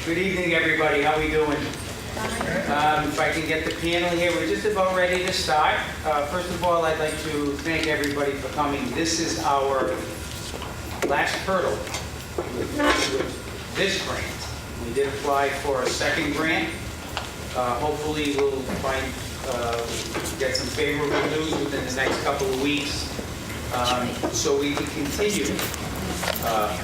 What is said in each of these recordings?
Good evening, everybody. How are we doing? If I can get the panel here, we're just about ready to start. First of all, I'd like to thank everybody for coming. This is our last hurdle with this grant. We did apply for a second grant. Hopefully, we'll get some favorable news within the next couple of weeks, so we can continue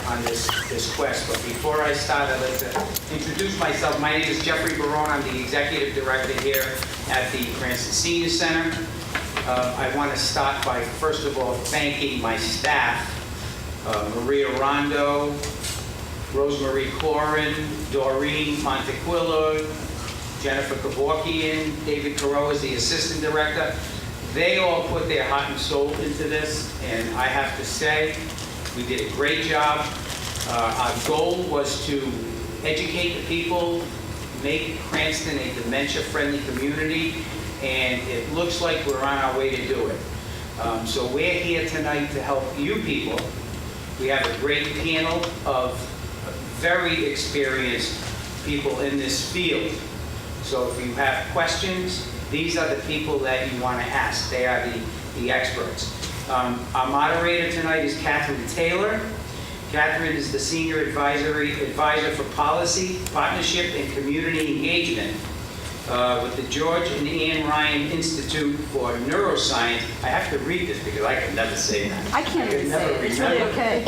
on this quest. But before I start, I'd like to introduce myself. My name is Jeffrey Barone. I'm the Executive Director here at the Cranston Senior Center. I want to start by, first of all, thanking my staff, Maria Rondo, Rosemarie Corin, Doreen Montequillo, Jennifer Kevorkian, David Caroa is the Assistant Director. They all put their heart and soul into this, and I have to say, we did a great job. Our goal was to educate the people, make Cranston a dementia-friendly community, and it looks like we're on our way to do it. So we're here tonight to help you people. We have a great panel of very experienced people in this field. So if you have questions, these are the people that you want to ask. They are the experts. Our moderator tonight is Catherine Taylor. Catherine is the Senior Advisor for Policy, Partnership, and Community Engagement with the George and Ann Ryan Institute for Neuroscience. I have to read this because I can never say that. I can't even say it. It's really okay.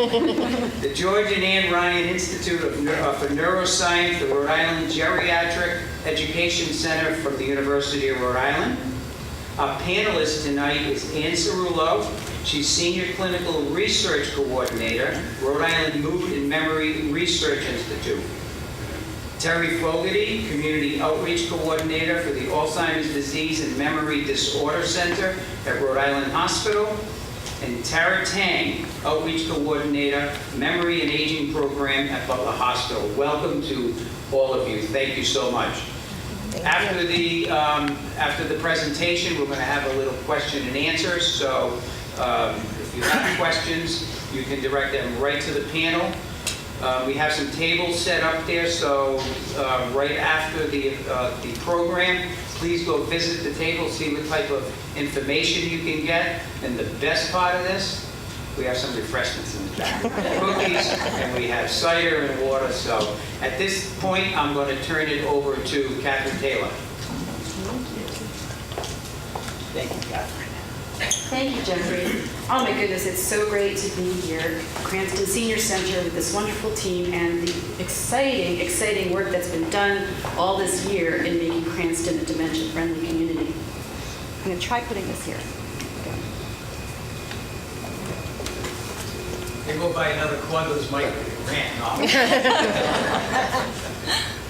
The George and Ann Ryan Institute for Neuroscience, the Rhode Island Geriatric Education Center from the University of Rhode Island. Our panelist tonight is Ann Cerullo. She's Senior Clinical Research Coordinator, Rhode Island Mood and Memory Research Institute. Terry Fogarty, Community Outreach Coordinator for the Alzheimer's Disease and Memory Disorder Center at Rhode Island Hospital. And Tara Tang, Outreach Coordinator, Memory and Aging Program at Butler Hospital. Welcome to all of you. Thank you so much. After the presentation, we're going to have a little question and answer. So if you have questions, you can direct them right to the panel. We have some tables set up there, so right after the program, please go visit the table, see what type of information you can get. And the best part of this, we have some refreshments in the back. Cookies, and we have cider and water. So at this point, I'm going to turn it over to Catherine Taylor. Thank you, Catherine. Thank you, Jeffrey. Oh my goodness, it's so great to be here at Cranston Senior Center with this wonderful team and the exciting, exciting work that's been done all this year in making Cranston a dementia-friendly community. I'm going to try putting this here. They go by another cordless mic rant. No?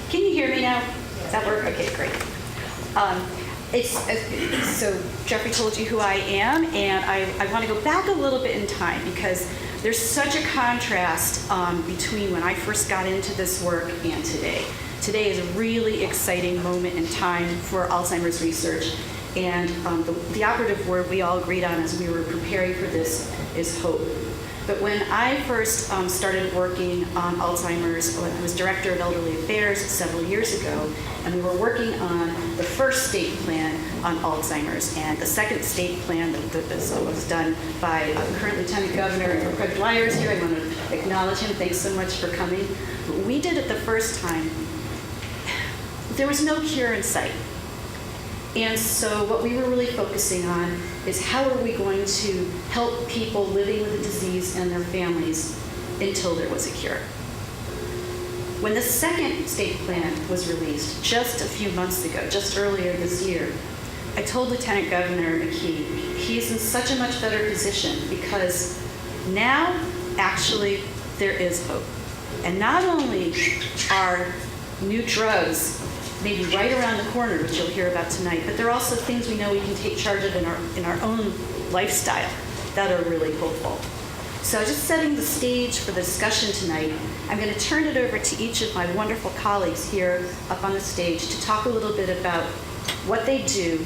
Can you hear me now? Does that work? Okay, great. So Jeffrey told you who I am, and I want to go back a little bit in time because there's such a contrast between when I first got into this work and today. Today is a really exciting moment in time for Alzheimer's research, and the operative word we all agreed on as we were preparing for this is hope. But when I first started working on Alzheimer's, I was Director of Elderly Affairs several years ago, and we were working on the first state plan on Alzheimer's, and the second state plan that was done by current Lieutenant Governor Craig Dwyer's here. I want to acknowledge him. Thanks so much for coming. When we did it the first time, there was no cure in sight. And so what we were really focusing on is how are we going to help people living with the disease and their families until there was a cure. When the second state plan was released just a few months ago, just earlier this year, I told Lieutenant Governor McKee he's in such a much better position because now actually there is hope. And not only are new drugs maybe right around the corner, which you'll hear about tonight, but there are also things we know we can take charge of in our own lifestyle that are really hopeful. So just setting the stage for the discussion tonight, I'm going to turn it over to each of my wonderful colleagues here up on the stage to talk a little bit about what they do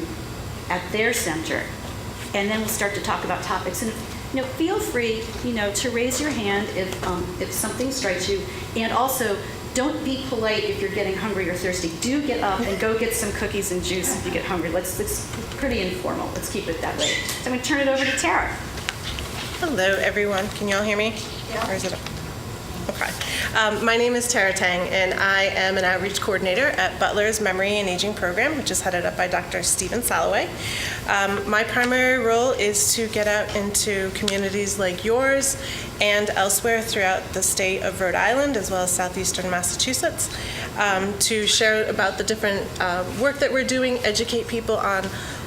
at their center, and then we'll start to talk about topics. And feel free, to raise your hand if something strikes you, and also don't be polite if you're getting hungry or thirsty. Do get up and go get some cookies and juice if you get hungry. It's pretty informal. Let's keep it that way. So I'm going to turn it over to Tara. Hello, everyone. Can you all hear me? Yeah. Or is it? Okay. My name is Tara Tang, and I am an outreach coordinator at Butler's Memory and Aging Program, which is headed up by Dr. Stephen Salloway. My primary role is to get out into communities like yours and elsewhere throughout the state of Rhode Island, as well as southeastern Massachusetts, to share about the different work that we're doing, educate people on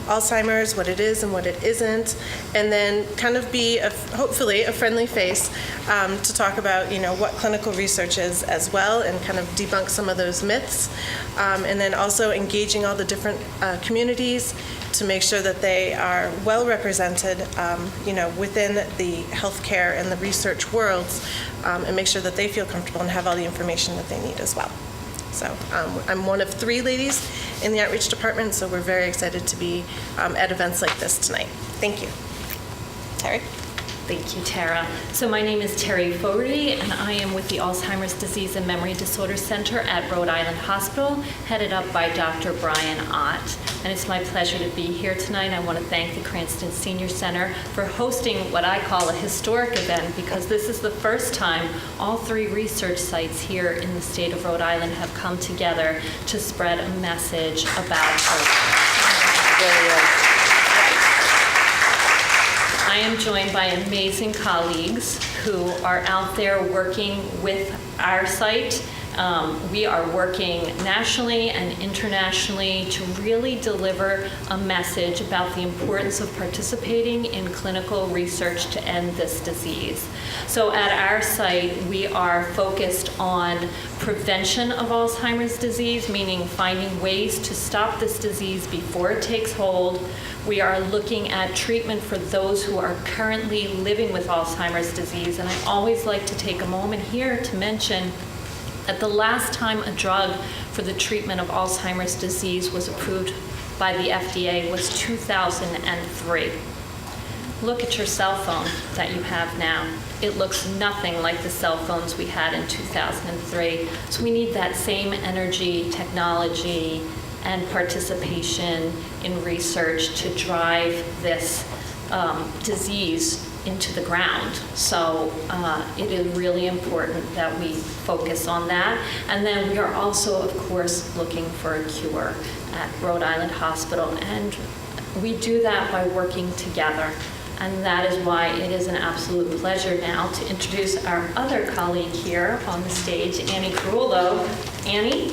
Alzheimer's, what it is and what it isn't, and then kind of be, hopefully, a friendly face to talk about, what clinical research is as well, and kind of debunk some of those myths, and then also engaging all the different communities to make sure that they are well represented, within the healthcare and the research worlds, and make sure that they feel comfortable and have all the information that they need as well. So I'm one of 3 ladies in the outreach department, so we're very excited to be at events like this tonight. Thank you. Terry? Thank you, Tara. So my name is Terry Fogarty, and I am with the Alzheimer's Disease and Memory Disorder Center at Rhode Island Hospital, headed up by Dr. Brian Ott. And it's my pleasure to be here tonight. I want to thank the Cranston Senior Center for hosting what I call a historic event, because this is the first time all 3 research sites here in the state of Rhode Island have come together to spread a message about Alzheimer's. I am joined by amazing colleagues who are out there working with our site. We are working nationally and internationally to really deliver a message about the importance of participating in clinical research to end this disease. So at our site, we are focused on prevention of Alzheimer's disease, meaning finding ways to stop this disease before it takes hold. We are looking at treatment for those who are currently living with Alzheimer's disease. And I always like to take a moment here to mention that the last time a drug for the treatment of Alzheimer's disease was approved by the FDA was 2003. Look at your cell phone that you have now. It looks nothing like the cell phones we had in 2003. So we need that same energy, technology, and participation in research to drive this disease into the ground. So it is really important that we focus on that. And then we are also, of course, looking for a cure at Rhode Island Hospital. And we do that by working together. And that is why it is an absolute pleasure now to introduce our other colleague here on the stage, Annie Carullo. Annie?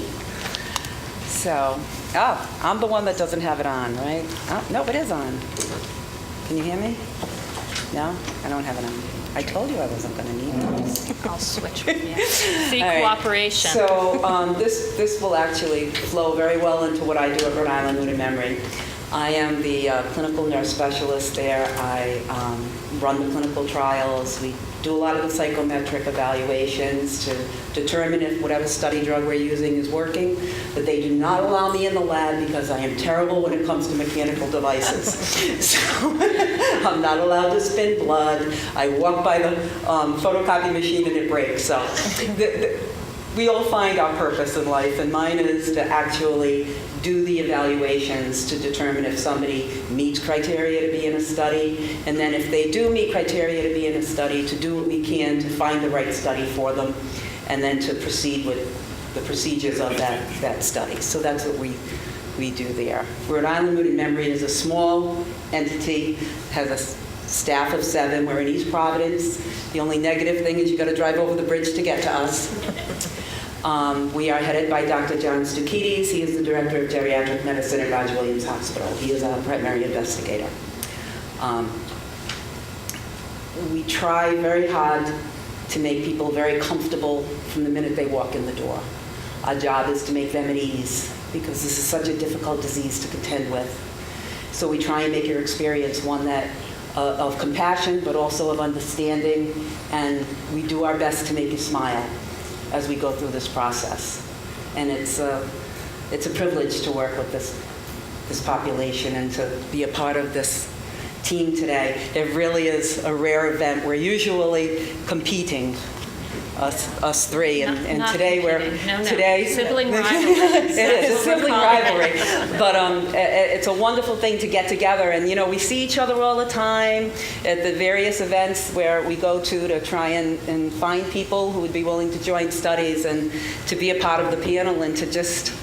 So, I'm the one that doesn't have it on, right? Oh, no, it is on. Can you hear me? No, I don't have it on. I told you I wasn't going to need those. I'll switch with you. Seek All right. cooperation. So this will actually flow very well into what I do at Rhode Island Mood and Memory. I am the clinical nurse specialist there. I run the clinical trials. We do a lot of the psychometric evaluations to determine if whatever study drug we're using is working. But they do not allow me in the lab because I am terrible when it comes to mechanical devices. So I'm not allowed to spin blood. I walk by the photocopy machine and it breaks. So we all find our purpose in life, and mine is to actually do the evaluations to determine if somebody meets criteria to be in a study, and then if they do meet criteria to be in a study, to do what we can to find the right study for them, and then to proceed with the procedures of that study. So that's what we do there. Rhode Island Mood and Memory is a small entity, has a staff of 7. We're in East Providence. The only negative thing is you got to drive over the bridge to get to us. We are headed by Dr. John Stukides. He is the Director of Geriatric Medicine at Roger Williams Hospital. He is our primary investigator. We try very hard to make people very comfortable from the minute they walk in the door. Our job is to make them at ease because this is such a difficult disease to contend with. So we try and make your experience one that of compassion, but also of understanding, and we do our best to make you smile as we go through this process. And it's a privilege to work with this population and to be a part of this team today. It really is a rare event. We're usually competing us three, and Not today we're competing. No. today Sibling rivalry. it is That's what we're sibling calling rivalry, but it's a wonderful thing to get together, and we see each other all the time at the various events where we go to try and find people who would be willing to join studies and to be a part of the panel, and to just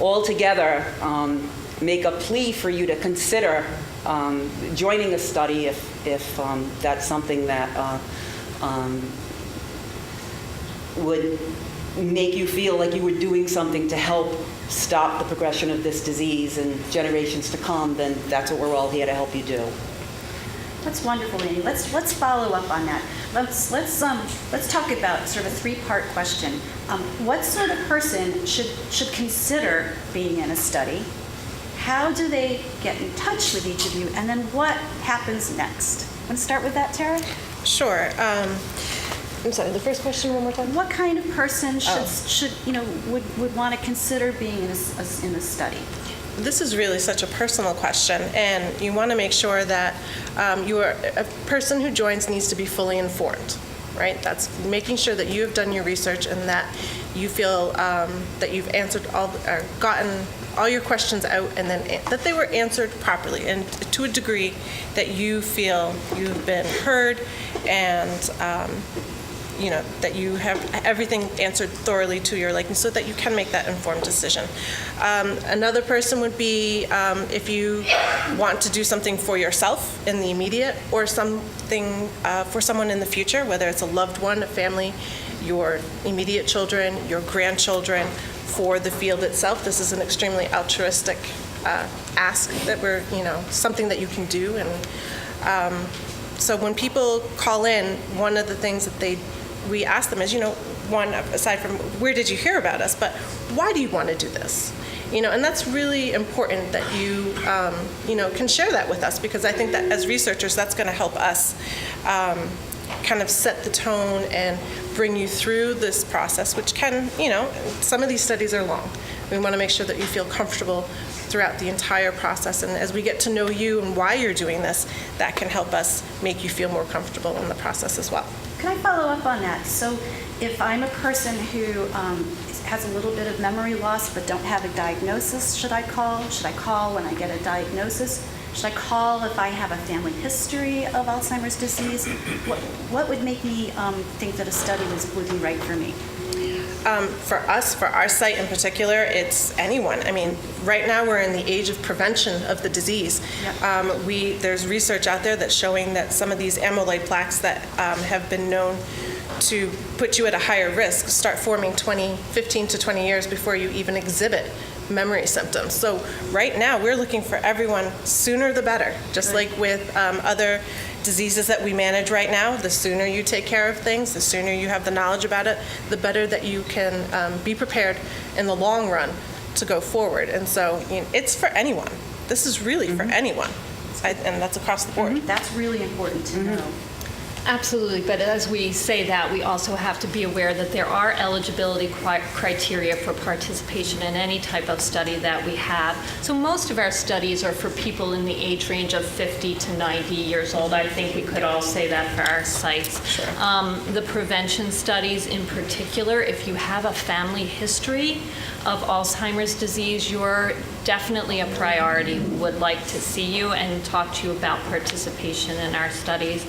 all together make a plea for you to consider joining a study if that's something that would make you feel like you were doing something to help stop the progression of this disease in generations to come. Then that's what we're all here to help you do. That's wonderful, Annie. Let's follow up on that. Let's talk about sort of a three-part question. What sort of person should consider being in a study? How do they get in touch with each of you? And then what happens next? Want to start with that, Tara? Sure. I'm sorry, the first question one more time? What kind of person would want to consider being in a study? This is really such a personal question, and you want to make sure that a person who joins needs to be fully informed, right? That's making sure that you have done your research and that you feel that you've answered gotten all your questions out, and then that they were answered properly and to a degree that you feel you've been heard, and that you have everything answered thoroughly to your liking so that you can make that informed decision. Another person would be if you want to do something for yourself in the immediate or something for someone in the future, whether it's a loved one, a family, your immediate children, your grandchildren, for the field itself. This is an extremely altruistic ask that something that you can do. And so when people call in, one of the things that we ask them is, one, aside from where did you hear about us, but why do you want to do this? And that's really important that you, can share that with us, because I think that as researchers, that's going to help us kind of set the tone and bring you through this process, which can, some of these studies are long. We want to make sure that you feel comfortable throughout the entire process. And as we get to know you and why you're doing this, that can help us make you feel more comfortable in the process as well. Can I follow up on that? So if I'm a person who has a little bit of memory loss but don't have a diagnosis, should I call? Should I call when I get a diagnosis? Should I call if I have a family history of Alzheimer's disease? What would make me think that a study would be right for me? For us, for our site in particular, it's anyone. I mean, right now we're in the age of prevention of the disease. Yep. There's research out there that's showing that some of these amyloid plaques that have been known to put you at a higher risk start forming 15 to 20 years before you even exhibit memory symptoms. So right now we're looking for everyone, sooner the better. Just like with other diseases that we manage right now, the sooner you take care of things, the sooner you have the knowledge about it, the better that you can be prepared in the long run to go forward. And so it's for anyone. This is really for anyone, and that's across the board. That's really important to know. Absolutely, but as we say that, we also have to be aware that there are eligibility criteria for participation in any type of study that we have. So most of our studies are for people in the age range of 50 to 90 years old. I think we could all say that for our sites. Sure. The prevention studies in particular, if you have a family history of Alzheimer's disease, you're definitely a priority. Would like to see you and talk to you about participation in our studies.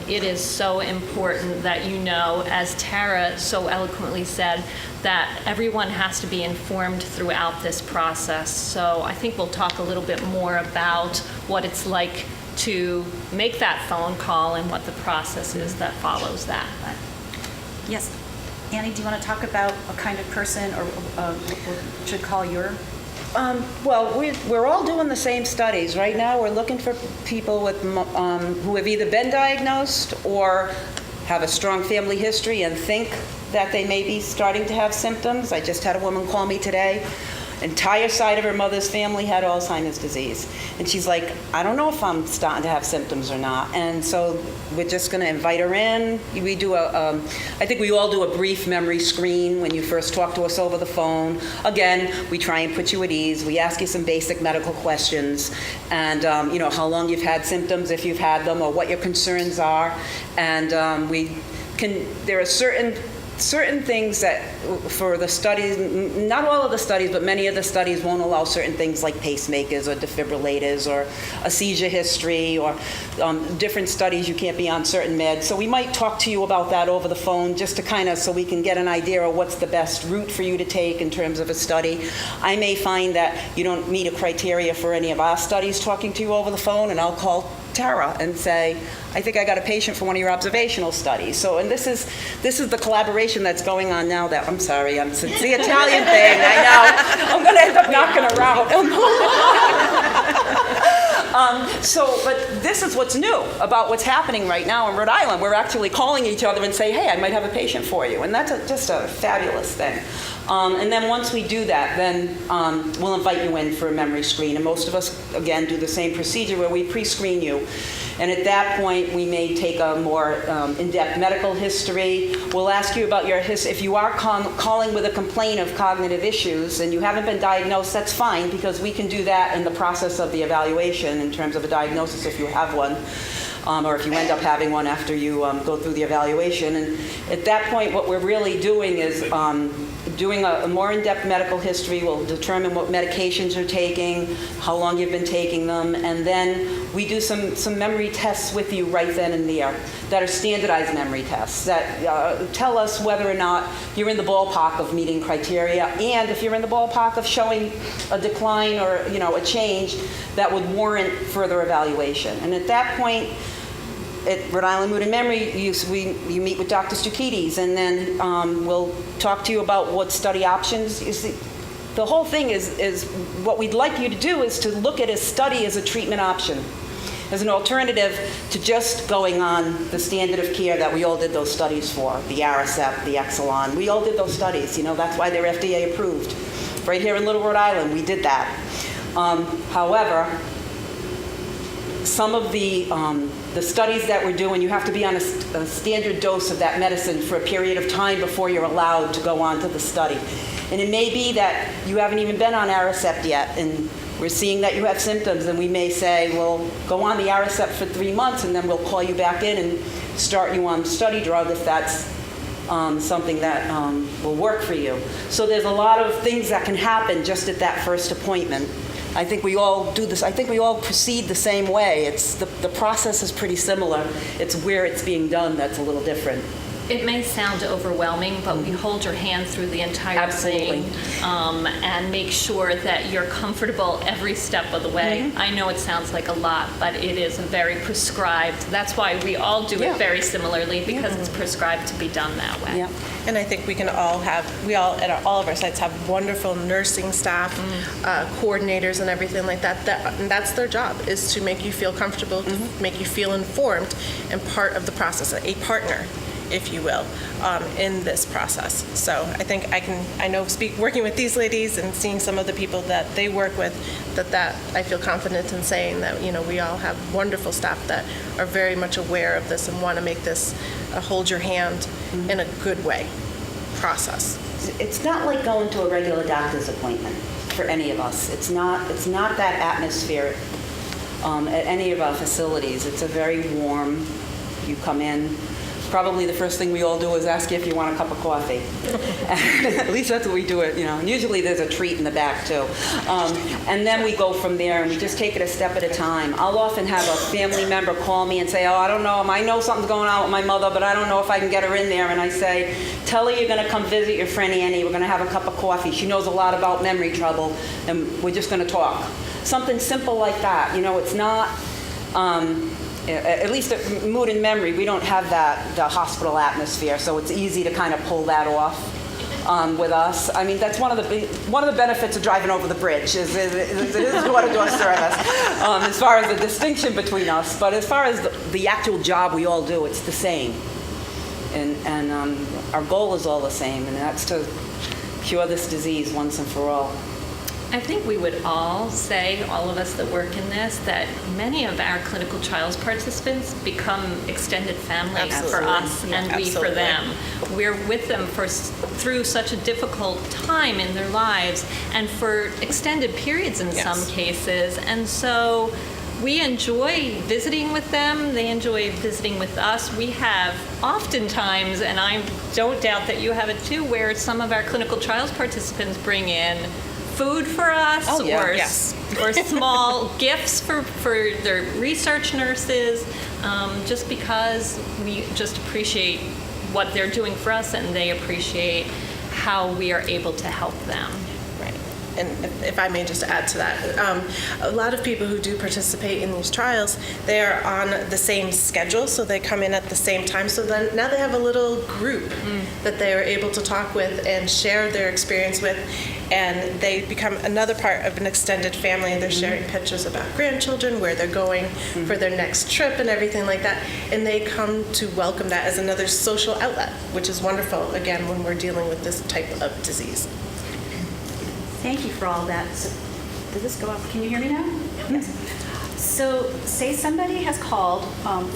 It is so important that as Tara so eloquently said, that everyone has to be informed throughout this process. So I think we'll talk a little bit more about what it's like to make that phone call and what the process is that follows that. Yes. Annie, do you want to talk about a kind of person or should call your? Well, we're all doing the same studies. Right now, we're looking for people with who have either been diagnosed or have a strong family history and think that they may be starting to have symptoms. I just had a woman call me today. Entire side of her mother's family had Alzheimer's disease. And she's like, I don't know if I'm starting to have symptoms or not. And so we're just going to invite her in. We do I think we all do a brief memory screen when you first talk to us over the phone. Again, we try and put you at ease. We ask you some basic medical questions and, how long you've had symptoms, if you've had them, or what your concerns are. And there are certain certain things that for the studies, not all of the studies, but many of the studies won't allow certain things like pacemakers or defibrillators or a seizure history or different studies you can't be on certain meds. So we might talk to you about that over the phone just to kind of so we can get an idea of what's the best route for you to take in terms of a study. I may find that you don't meet a criteria for any of our studies talking to you over the phone, and I'll call Tara and say, I think I got a patient for one of your observational studies. So, and this is the collaboration that's going on now that, I'm sorry, it's the Italian thing, I know. I'm going to end up knocking her out. But this is what's new about what's happening right now in Rhode Island. We're actually calling each other and say, hey, I might have a patient for you. And that's just a fabulous thing. And then once we do that, then we'll invite you in for a memory screen. And most of us, again, do the same procedure where we pre-screen you. And at that point, we may take a more in-depth medical history. We'll ask you about your history. If you are calling with a complaint of cognitive issues and you haven't been diagnosed, that's fine, because we can do that in the process of the evaluation in terms of a diagnosis if you have one. Or if you end up having one after you go through the evaluation. And at that point, what we're really doing is doing a more in-depth medical history. We'll determine what medications you're taking, how long you've been taking them, and then we do some memory tests with you right then and there that are standardized memory tests that tell us whether or not you're in the ballpark of meeting criteria, and if you're in the ballpark of showing a decline or a change that would warrant further evaluation. And at that point, at Rhode Island Mood and Memory, you meet with Dr. Stukides, and then we'll talk to you about what study options. You see, the whole thing is what we'd like you to do is to look at a study as a treatment option, as an alternative to just going on the standard of care that we all did those studies for, the Aricept, the Exelon. We all did those studies. That's why they're FDA approved. Right here in Little Rhode Island, we did that. However, some of the studies that we're doing, you have to be on a standard dose of that medicine for a period of time before you're allowed to go on to the study. And it may be that you haven't even been on Aricept yet, and we're seeing that you have symptoms, and we may say, well, go on the Aricept for 3 months, and then we'll call you back in and start you on the study drug if that's something that will work for you. So there's a lot of things that can happen just at that first appointment. I think we all do this. I think we all proceed the same way. It's the process is pretty similar. It's where it's being done that's a little different. It may sound overwhelming, but we hold your hand through the entire Absolutely. thing and make sure that you're comfortable every step of the way. Mm-hmm. I know it sounds like a lot, but it is very prescribed. That's why we all do Yeah. it very similarly, because it's prescribed to be done that way. Yeah. And I think we all at all of our sites have wonderful nursing staff, coordinators and everything like that. And that's their job, is to make you feel comfortable, to make you feel informed and part of the process, a partner, if you will, in this process. So I think I know working with these ladies and seeing some of the people that they work with, that I feel confident in saying that, we all have wonderful staff that are very much aware of this and want to make this a hold your hand in a good way process. It's not like going to a regular doctor's appointment for any of us. It's not that atmosphere at any of our facilities. It's a very warm, you come in, probably the first thing we all do is ask you if you want a cup of coffee. At least that's what we do it, And usually there's a treat in the back too. And then we go from there and we just take it a step at a time. I'll often have a family member call me and say, I don't know, I know something's going on with my mother, but I don't know if I can get her in there. And I say, tell her you're going to come visit your friend Annie. We're going to have a cup of coffee. She knows a lot about memory trouble, and we're just going to talk. Something simple like that. It's not... at least at Mood and Memory, we don't have the hospital atmosphere, so it's easy to kind of pull that off with us. I mean, that's one of the benefits of driving over the bridge is it is door-to-door service as far as the distinction between us. But as far as the actual job we all do, it's the same, and our goal is all the same, and that's to cure this disease once and for all. I think we would all say, all of us that work in this, that many of our clinical trials participants become extended family for us and we for them. We're with them through such a difficult time in their lives and for extended periods in some cases. And so we enjoy visiting with them. They enjoy visiting with us. We have oftentimes, and I don't doubt that you have it too, where some of our clinical trials participants bring in food for us, Oh, yeah. or Yes. or small gifts for their research nurses, just because we just appreciate what they're doing for us, and they appreciate how we are able to help them. Right. And if I may just add to that, a lot of people who do participate in these trials, they are on the same schedule, so they come in at the same time. So then now they have a little group that they are able to talk with and share their experience with, and they become another part of an extended family, and they're sharing pictures about grandchildren, where they're going for their next trip and everything like that. And they come to welcome that as another social outlet, which is wonderful, again, when we're dealing with this type of disease. Thank you for all that. So, did this go up? Can you hear me now? Yes. So, say somebody has called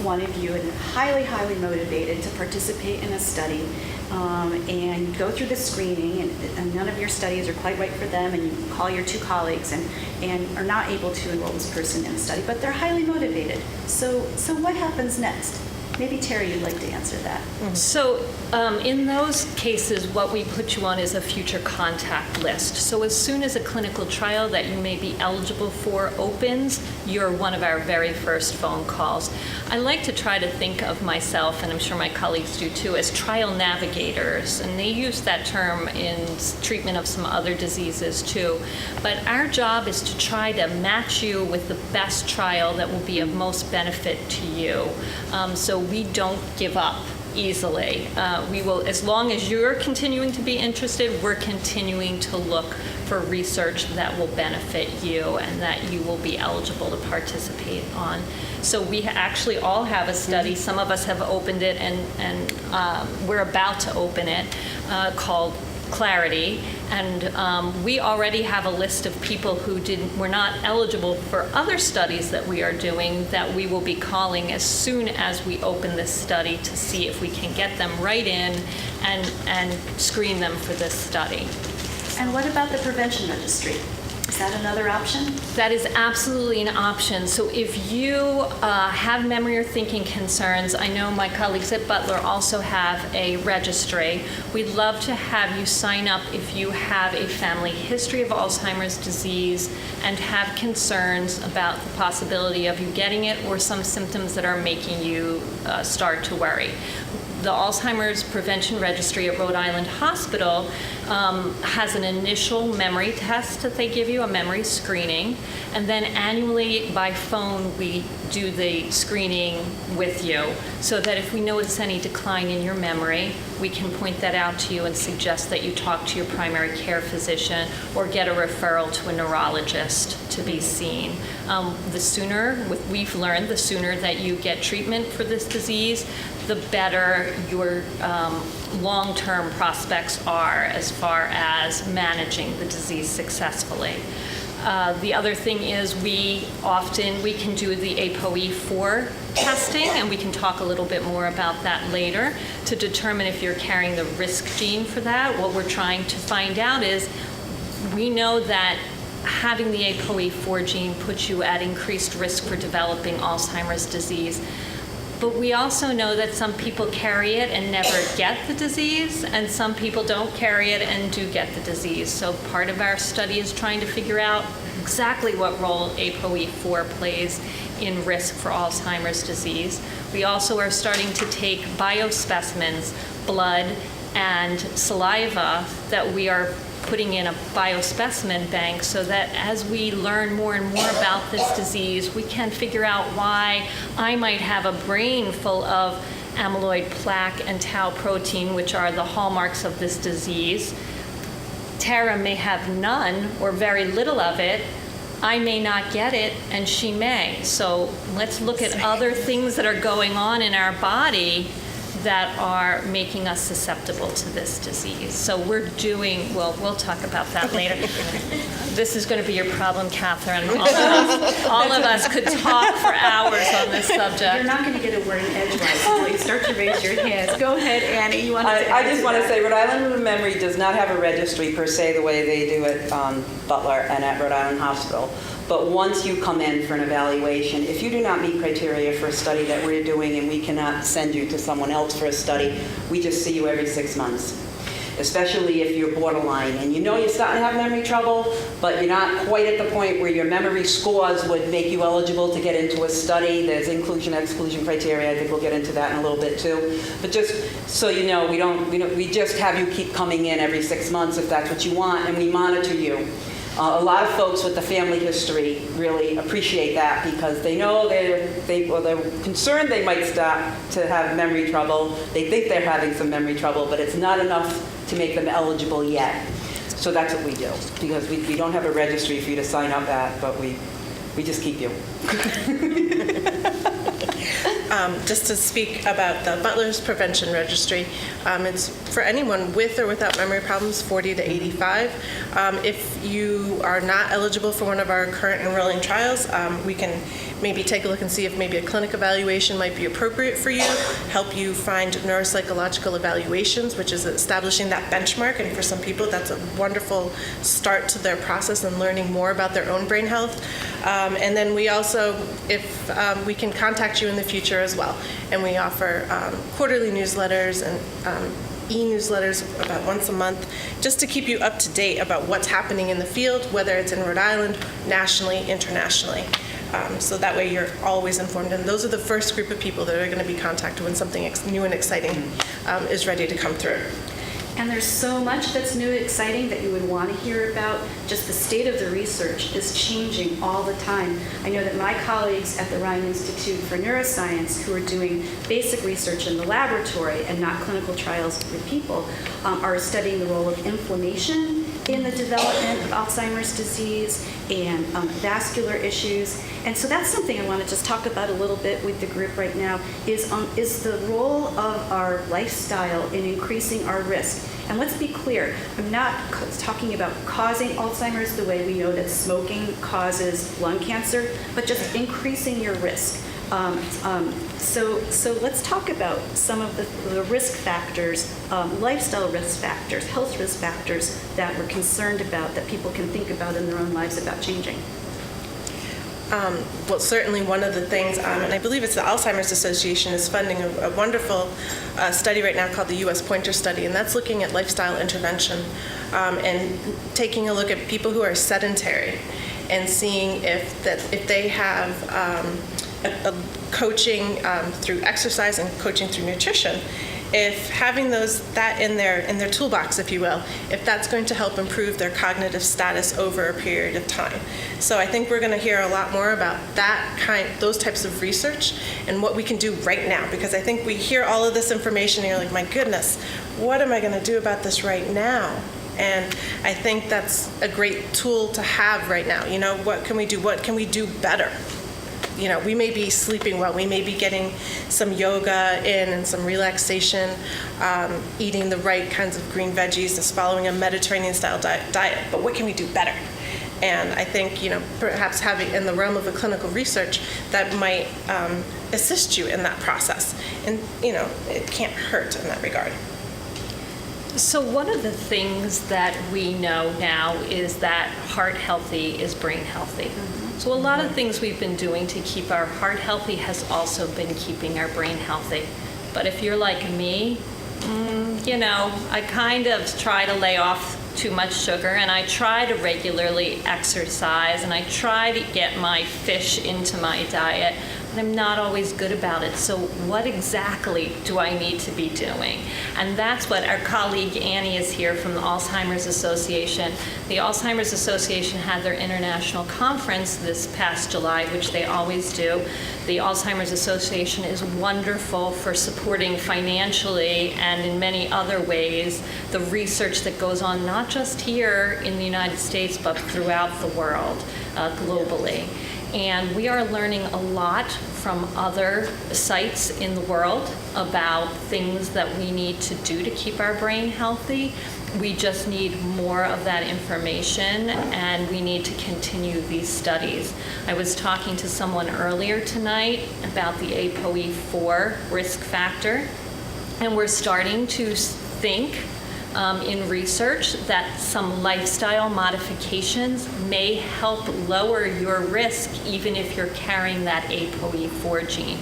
one of you and highly, highly motivated to participate in a study, and you go through the screening, and none of your studies are quite right for them, and you call your 2 colleagues and are not able to enroll this person in a study, but they're highly motivated. So what happens next? Maybe Terry, you'd like to answer that. So in those cases, what we put you on is a future contact list. So as soon as a clinical trial that you may be eligible for opens, you're one of our very first phone calls. I like to try to think of myself, and I'm sure my colleagues do too, as trial navigators. And they use that term in treatment of some other diseases too. But our job is to try to match you with the best trial that will be of most benefit to you. So we don't give up easily. We will, as long as you're continuing to be interested, we're continuing to look for research that will benefit you and that you will be eligible to participate on. So we actually all have a study. Some of us have opened it, and we're about to open it, called Clarity, and we already have a list of people who were not eligible for other studies that we are doing that we will be calling as soon as we open this study to see if we can get them right in and screen them for this study. And what about the prevention registry? Is that another option? That is absolutely an option. So if you have memory or thinking concerns, I know my colleagues at Butler also have a registry. We'd love to have you sign up if you have a family history of Alzheimer's disease and have concerns about the possibility of you getting it or some symptoms that are making you start to worry. The Alzheimer's Prevention Registry at Rhode Island Hospital has an initial memory test that they give you, a memory screening, and then annually by phone we do the screening with you so that if we notice any decline in your memory, we can point that out to you and suggest that you talk to your primary care physician or get a referral to a neurologist to be seen. The sooner, we've learned, the sooner that you get treatment for this disease, the better your long-term prospects are as far as managing the disease successfully. The other thing is we can do the ApoE4 testing, and we can talk a little bit more about that later to determine if you're carrying the risk gene for that. What we're trying to find out is we know that having the ApoE4 gene puts you at increased risk for developing Alzheimer's disease. But we also know that some people carry it and never get the disease, and some people don't carry it and do get the disease. So part of our study is trying to figure out exactly what role ApoE4 plays in risk for Alzheimer's disease. We also are starting to take biospecimens, blood and saliva, that we are putting in a biospecimen bank so that as we learn more and more about this disease, we can figure out why I might have a brain full of amyloid plaque and tau protein, which are the hallmarks of this disease. Tara may have none or very little of it. I may not get it, and she may. So let's look at other things that are going on in our body that are making us susceptible to this disease. So we'll talk about that later. This is going to be your problem, Catherine. All of us could talk for hours on this You're subject. not going to get a word in edgewise until you start to raise your hands. Go ahead, Annie. You want to I just want to say Rhode Island Wound Memory does not have a registry per se the way they do at Butler and at Rhode Island Hospital. But once you come in for an evaluation, if you do not meet criteria for a study that we're doing and we cannot send you to someone else for a study, we just see you every 6 months. Especially if you're borderline and you know you're starting to have memory trouble, but you're not quite at the point where your memory scores would make you eligible to get into a study. There's inclusion/exclusion criteria. I think we'll get into that in a little bit too. But just so you know, we just have you keep coming in every 6 months if that's what you want, and we monitor you. A lot of folks with the family history really appreciate that because they know they're concerned they might start to have memory trouble. They think they're having some memory trouble, but it's not enough to make them eligible yet. So that's what we do, because we don't have a registry for you to sign up at, but we just keep you. Just to speak about the Butler's Prevention Registry, it's for anyone with or without memory problems, 40 to 85. If you are not eligible for one of our current enrolling trials, we can maybe take a look and see if maybe a clinic evaluation might be appropriate for you, help you find neuropsychological evaluations, which is establishing that benchmark, and for some people that's a wonderful start to their process and learning more about their own brain health. And then we also, if we can contact you in the future as well, and we offer quarterly newsletters and e-newsletters about once a month, just to keep you up to date about what's happening in the field, whether it's in Rhode Island, nationally, internationally. So that way you're always informed. And those are the first group of people that are going to be contacted when something new and exciting is ready to come through. And there's so much that's new and exciting that you would want to hear about. Just the state of the research is changing all the time. I know that my colleagues at the Ryan Institute for Neuroscience, who are doing basic research in the laboratory and not clinical trials with people, are studying the role of inflammation in the development of Alzheimer's disease and vascular issues. And so that's something I want to just talk about a little bit with the group right now, is the role of our lifestyle in increasing our risk. And let's be clear, I'm not talking about causing Alzheimer's the way we know that smoking causes lung cancer, but just increasing your risk. So let's talk about some of the risk factors, lifestyle risk factors, health risk factors that we're concerned about, that people can think about in their own lives about changing. Well, certainly one of the things, and I believe it's the Alzheimer's Association is funding a wonderful study right now called the U.S. Pointer Study, and that's looking at lifestyle intervention and taking a look at people who are sedentary and seeing if they have a coaching through exercise and coaching through nutrition, if having that in their toolbox, if you will, if that's going to help improve their cognitive status over a period of time. So I think we're going to hear a lot more about those types of research and what we can do right now, because I think we hear all of this information and you're like, my goodness, what am I going to do about this right now? And I think that's a great tool to have right now. You know, what can we do? What can we do better? You know, we may be sleeping well, we may be getting some yoga in and some relaxation, eating the right kinds of green veggies, just following a Mediterranean-style diet, but what can we do better? And I think, you know, perhaps having in the realm of a clinical research that might assist you in that process. And, you know, it can't hurt in that regard. So one of the things that we know now is that heart healthy is brain healthy. So a lot of things we've been doing to keep our heart healthy has also been keeping our brain healthy. But if you're like me, you know, I kind of try to lay off too much sugar, and I try to regularly exercise, and I try to get my fish into my diet, but I'm not always good about it. So what exactly do I need to be doing? And that's what our colleague Annie is here from the Alzheimer's Association. The Alzheimer's Association had their international conference this past July, which they always do. The Alzheimer's Association is wonderful for supporting financially and in many other ways the research that goes on not just here in the United States but throughout the world, globally. And we are learning a lot from other sites in the world about things that we need to do to keep our brain healthy. We just need more of that information, and we need to continue these studies. I was talking to someone earlier tonight about the ApoE4 risk factor, and we're starting to think in research that some lifestyle modifications may help lower your risk even if you're carrying that ApoE4 gene.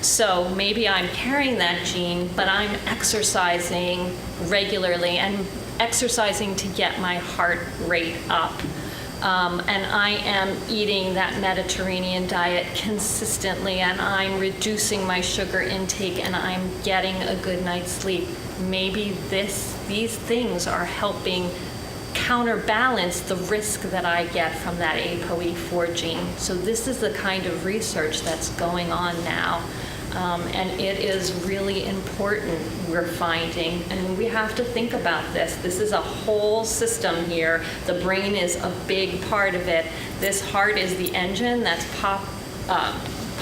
So maybe I'm carrying that gene, but I'm exercising regularly and exercising to get my heart rate up. And I am eating that Mediterranean diet consistently, and I'm reducing my sugar intake, and I'm getting a good night's sleep. Maybe these things are helping counterbalance the risk that I get from that ApoE4 gene. So this is the kind of research that's going on now. And it is really important, we're finding, and we have to think about this. This is a whole system here. The brain is a big part of it. This heart is the engine that's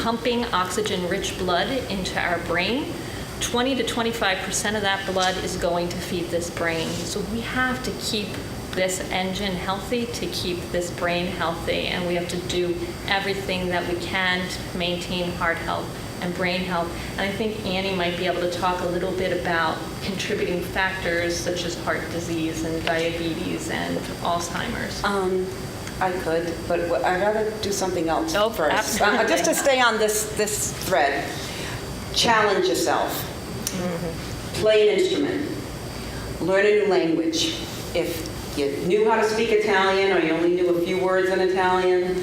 pumping oxygen-rich blood into our brain. 20 to 25% of that blood is going to feed this brain. So we have to keep this engine healthy to keep this brain healthy, and we have to do everything that we can to maintain heart health and brain health. And I think Annie might be able to talk a little bit about contributing factors such as heart disease and diabetes and Alzheimer's. I could, but I'd rather do something else Oh, first. absolutely. Just to stay on this thread, challenge yourself. Play an instrument. Learn a new language. If you knew how to speak Italian, or you only knew a few words in Italian,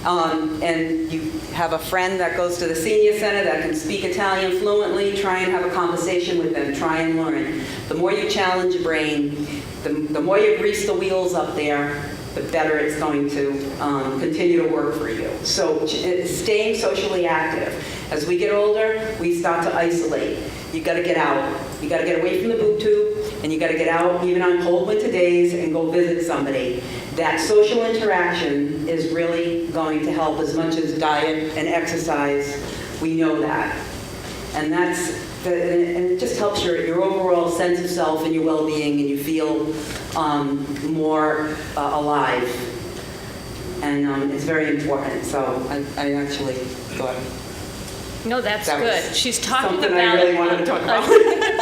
and you have a friend that goes to the senior center that can speak Italian fluently, try and have a conversation with them, try and learn. The more you challenge your brain, the more you grease the wheels up there, the better it's going to continue to work for you. So staying socially active. As we get older, we start to isolate. You got to get out. You got to get away from the boob tube, and you got to get out even on cold winter days and go visit somebody. That social interaction is really going to help as much as diet and exercise. We know that. And and it just helps your overall sense of self and your well-being, and you feel more alive. And it's very important. So I actually thought No, that's that good. was She's talking something about I really wanted to talk about.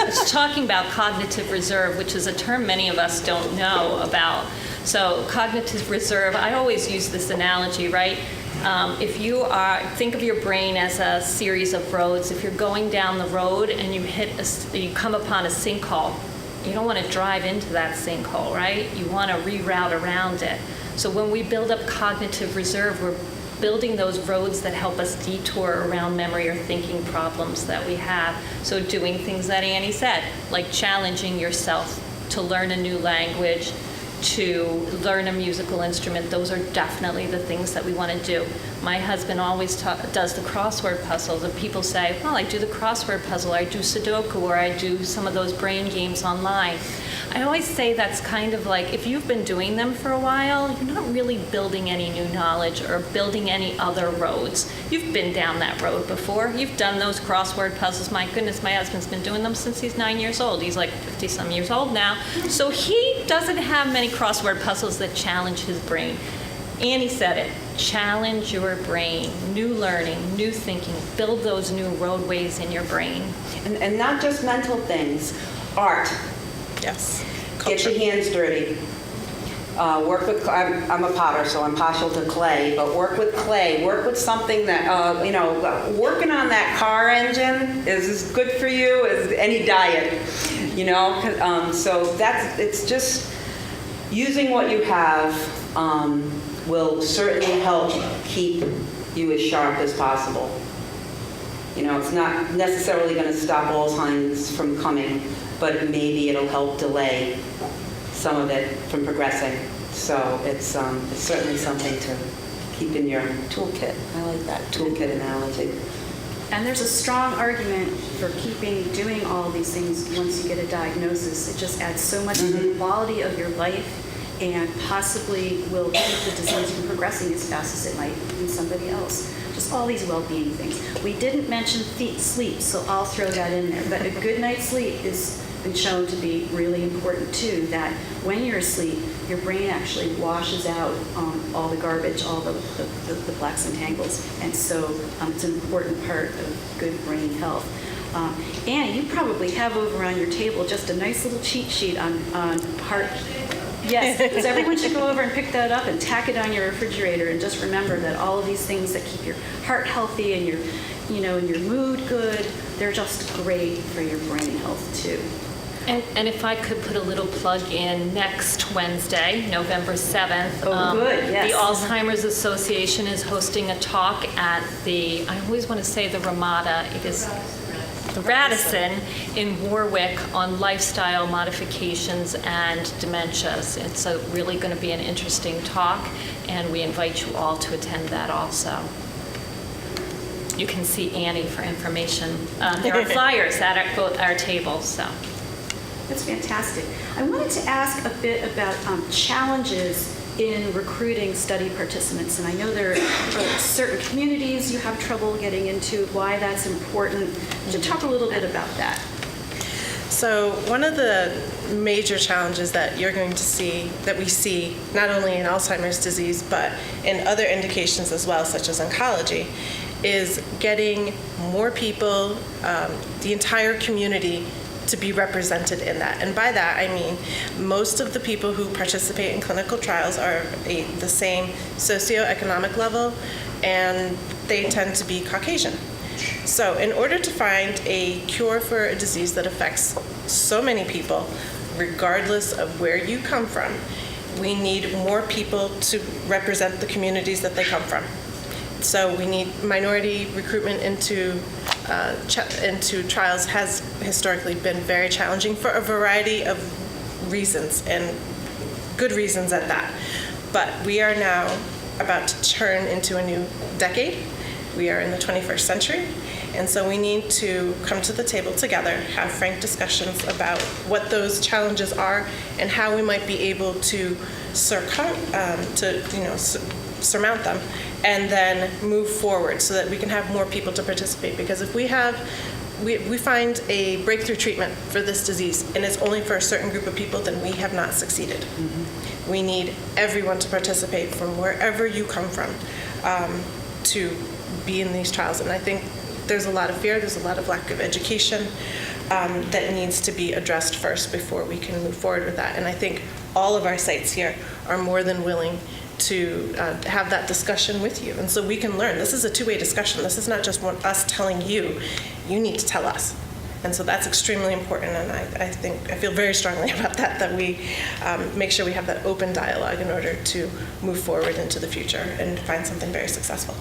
She's talking about cognitive reserve, which is a term many of us don't know about. So cognitive reserve, I always use this analogy, right? If you think of your brain as a series of roads. If you're going down the road and you come upon a sinkhole, you don't want to drive into that sinkhole, right? You want to reroute around it. So when we build up cognitive reserve, we're building those roads that help us detour around memory or thinking problems that we have. So doing things that Annie said, like challenging yourself to learn a new language, to learn a musical instrument, those are definitely the things that we want to do. My husband always does the crossword puzzles, and people say, well, I do the crossword puzzle, I do Sudoku, or I do some of those brain games online. I always say that's kind of like, if you've been doing them for a while, you're not really building any new knowledge or building any other roads. You've been down that road before. You've done those crossword puzzles. My goodness, my husband's been doing them since he's 9 years old. He's like 50-some years old now. So he doesn't have many crossword puzzles that challenge his brain. Annie said it, challenge your brain, new learning, new thinking, build those new roadways in your brain. And not just mental things, art. Yes. Get your hands dirty. Work with, I'm a potter, so I'm partial to clay, but work with clay. Work with something that, working on that car engine is as good for you as any diet, So it's just using what you have will certainly help keep you as sharp as possible. It's not necessarily going to stop Alzheimer's from coming, but maybe it'll help delay some of it from progressing. So it's certainly something to keep in your toolkit. I like that toolkit analogy. And there's a strong argument for doing all these things once you get a diagnosis. It just adds so much to the quality of your life and possibly will keep the disease from progressing as fast as it might in somebody else. Just all these well-being things. We didn't mention sleep, so I'll throw that in there. But a good night's sleep has been shown to be really important too, that when you're asleep, your brain actually washes out all the garbage, all the plaques and tangles. And so it's an important part of good brain health. Annie, you probably have over on your table just a nice little cheat sheet on heart. Yes, because everyone should go over and pick that up and tack it on your refrigerator, and just remember that all of these things that keep your heart healthy and and your mood good, they're just great for your brain health too. And if I could put a little plug in, next Wednesday, November 7th. Oh, good, yes. The Alzheimer's Association is hosting a talk at I always want to say the Ramada, it is the Radisson in Warwick, on lifestyle modifications and dementias. It's really going to be an interesting talk, and we invite you all to attend that also. You can see Annie for information. There are flyers at both our tables, so. That's fantastic. I wanted to ask a bit about challenges in recruiting study participants, and I know there are certain communities you have trouble getting into, why that's important. Would you talk a little bit about that? So one of the major challenges that you're going to see, that we see not only in Alzheimer's disease, but in other indications as well, such as oncology, is getting more people, the entire community, to be represented in that. And by that, I mean most of the people who participate in clinical trials are the same socioeconomic level, and they tend to be Caucasian. So in order to find a cure for a disease that affects so many people, regardless of where you come from, we need more people to represent the communities that they come from. So we need minority recruitment into trials has historically been very challenging for a variety of reasons, and good reasons at that. But we are now about to turn into a new decade. We are in the 21st century, and so we need to come to the table together, have frank discussions about what those challenges are and how we might be able to surmount them, and then move forward so that we can have more people to participate. Because if we find a breakthrough treatment for this disease and it's only for a certain group of people, then we have not succeeded. Mm-hmm. We need everyone to participate from wherever you come from to be in these trials. And I think there's a lot of fear, there's a lot of lack of education that needs to be addressed first before we can move forward with that. And I think all of our sites here are more than willing to have that discussion with you. And so we can learn. This is a two-way discussion. This is not just us telling you, you need to tell us. And so that's extremely important, and I feel very strongly about that we make sure we have that open dialogue in order to move forward into the future and find something very successful.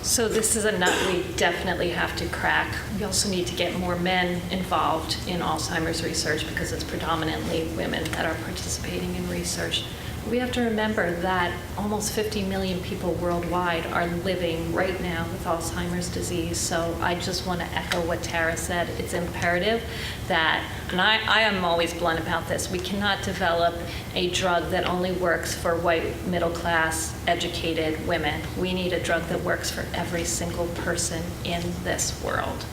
So this is a nut we definitely have to crack. We also need to get more men involved in Alzheimer's research, because it's predominantly women that are participating in research. We have to remember that almost 50 million people worldwide are living right now with Alzheimer's disease. So I just want to echo what Tara said. It's imperative that, and I am always blunt about this, we cannot develop a drug that only works for white, middle-class, educated women. We need a drug that works for every single person in this world.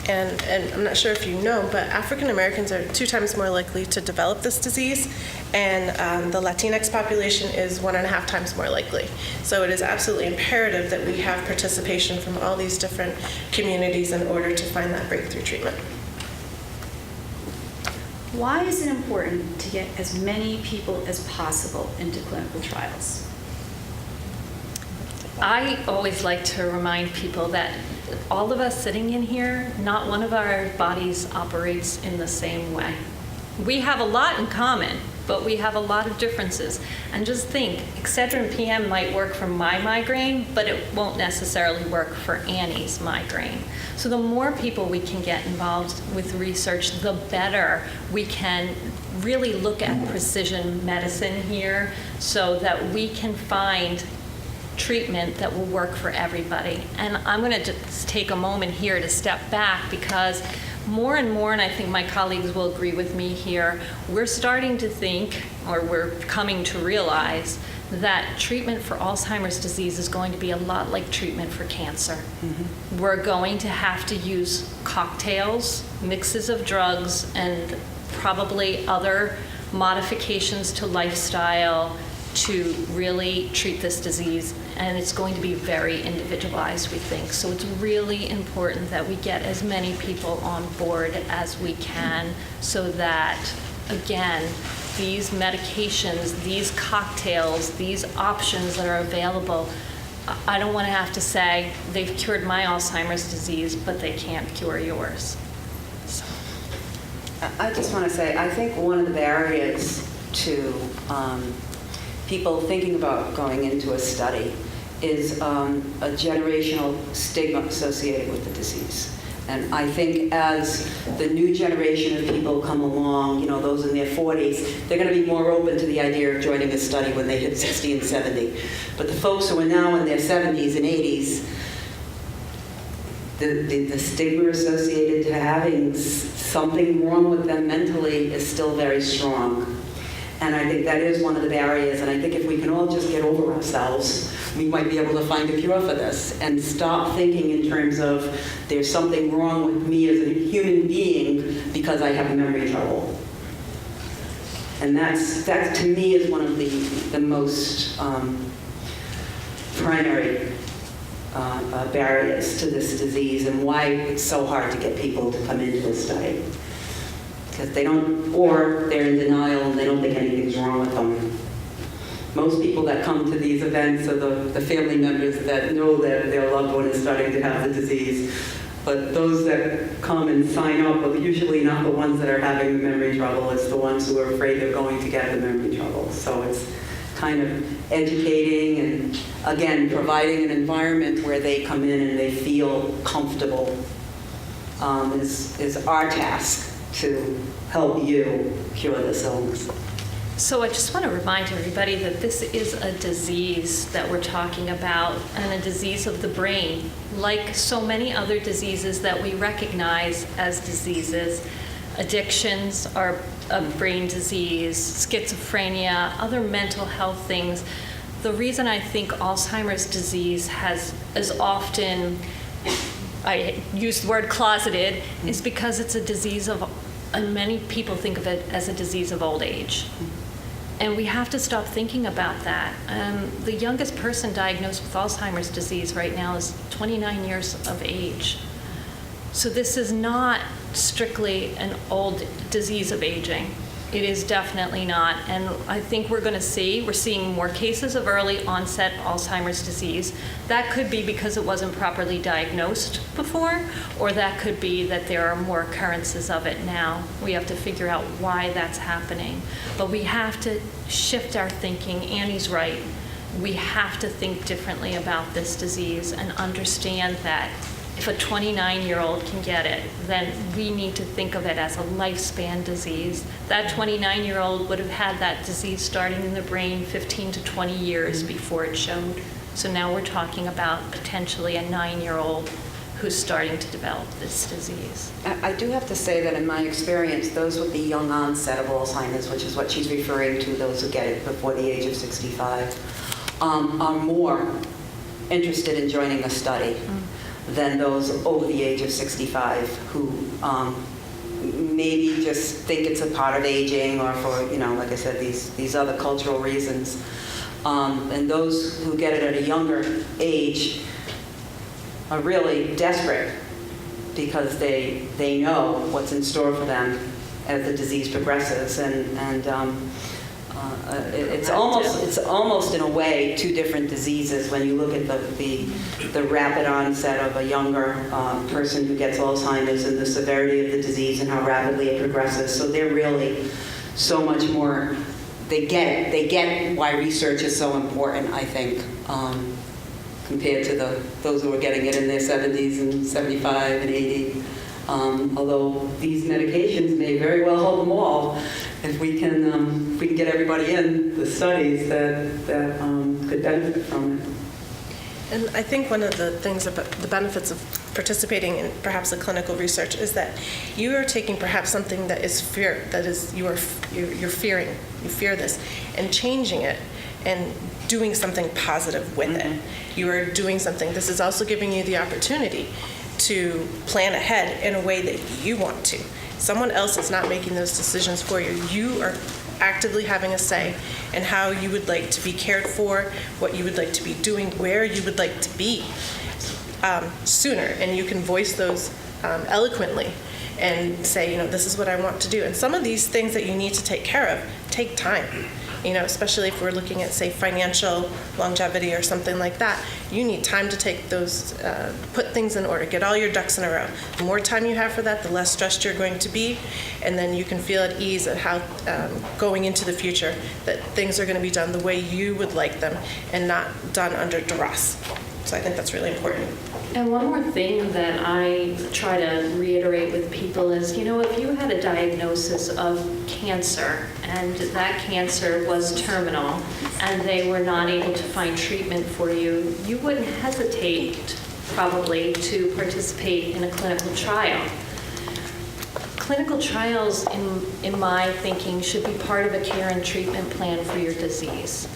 And I'm not sure if you know, but African Americans are 2 times more likely to develop this disease, and the Latinx population is 1.5 times more likely. So it is absolutely imperative that we have participation from all these different communities in order to find that breakthrough treatment. Why is it important to get as many people as possible into clinical trials? I always like to remind people that all of us sitting in here, not one of our bodies operates in the same way. We have a lot in common, but we have a lot of differences. And just think, Excedrin PM might work for my migraine, but it won't necessarily work for Annie's migraine. So the more people we can get involved with research, the better we can really look at precision medicine here, so that we can find treatment that will work for everybody. And I'm going to just take a moment here to step back, because more and more, and I think my colleagues will agree with me here, we're starting to think, or we're coming to realize, that treatment for Alzheimer's disease is going to be a lot like treatment for cancer. We're going to have to use cocktails, mixes of drugs, and probably other modifications to lifestyle to really treat this disease, and it's going to be very individualized, we think. So it's really important that we get as many people on board as we can so that, again, these medications, these cocktails, these options that are available, I don't want to have to say they've cured my Alzheimer's disease, but they can't cure yours. So. I just want to say, I think one of the barriers to people thinking about going into a study is a generational stigma associated with the disease. And I think as the new generation of people come along, those in their 40s, they're going to be more open to the idea of joining a study when they hit 60 and 70. But the folks who are now in their 70s and 80s, the stigma associated to having something wrong with them mentally is still very strong. And I think that is one of the barriers. And I think if we can all just get over ourselves, we might be able to find a cure for this and stop thinking in terms of there's something wrong with me as a human being because I have memory trouble. And that to me is one of the most primary barriers to this disease and why it's so hard to get people to come into a study. Because they don't, or they're in denial and they don't think anything's wrong with them. Most people that come to these events are the family members that know that their loved one is starting to have the disease. But those that come and sign up are usually not the ones that are having the memory trouble. It's the ones who are afraid they're going to get the memory trouble. So it's kind of educating and, again, providing an environment where they come in and they feel comfortable is our task to help you cure this illness. So I just want to remind everybody that this is a disease that we're talking about, and a disease of the brain. Like so many other diseases that we recognize as diseases, addictions are a brain disease, schizophrenia, other mental health things. The reason I think Alzheimer's disease is often, I use the word closeted, is because it's a disease and many people think of it as a disease of old age. And we have to stop thinking about that. The youngest person diagnosed with Alzheimer's disease right now is 29 years of age. So this is not strictly an old disease of aging. It is definitely not. And I think we're seeing more cases of early onset Alzheimer's disease. That could be because it wasn't properly diagnosed before, or that could be that there are more occurrences of it now. We have to figure out why that's happening. But we have to shift our thinking. Annie's right. We have to think differently about this disease and understand that if a 29-year-old can get it, then we need to think of it as a lifespan disease. That 29-year-old would have had that disease starting in the brain 15 to 20 years before it showed. So now we're talking about potentially a 9-year-old who's starting to develop this disease. I do have to say that in my experience, those with the young onset of Alzheimer's, which is what she's referring to, those who get it before the age of 65, are more interested in joining a study than those over the age of 65 who maybe just think it's a part of aging or for, like I said, these other cultural reasons. And those who get it at a younger age are really desperate because they know what's in store for them as the disease progresses. It's almost in a way two different diseases when you look at the rapid onset of a younger person who gets Alzheimer's and the severity of the disease and how rapidly it progresses. So they're really so much more, they get why research is so important, I think, compared to those who are getting it in their 70s and 75 and 80. Although these medications may very well help them all if we can get everybody in the studies that could benefit from it. And I think one of the things about the benefits of participating in perhaps a clinical research is that you are taking perhaps something that is fear, that is you're fearing, you fear this, and changing it and doing something positive with it. You are doing something. This is also giving you the opportunity to plan ahead in a way that you want to. Someone else is not making those decisions for you. You are actively having a say in how you would like to be cared for, what you would like to be doing, where you would like to be sooner. And you can voice those eloquently and say, this is what I want to do. And some of these things that you need to take care of take time. Especially if we're looking at, say, financial longevity or something like that, you need time to take those, put things in order, get all your ducks in a row. The more time you have for that, the less stressed you're going to be, and then you can feel at ease at how, going into the future, that things are going to be done the way you would like them and not done under duress. So I think that's really important. And one more thing that I try to reiterate with people is, if you had a diagnosis of cancer and that cancer was terminal and they were not able to find treatment for you, you wouldn't hesitate probably to participate in a clinical trial. Clinical trials, in my thinking, should be part of a care and treatment plan for your disease.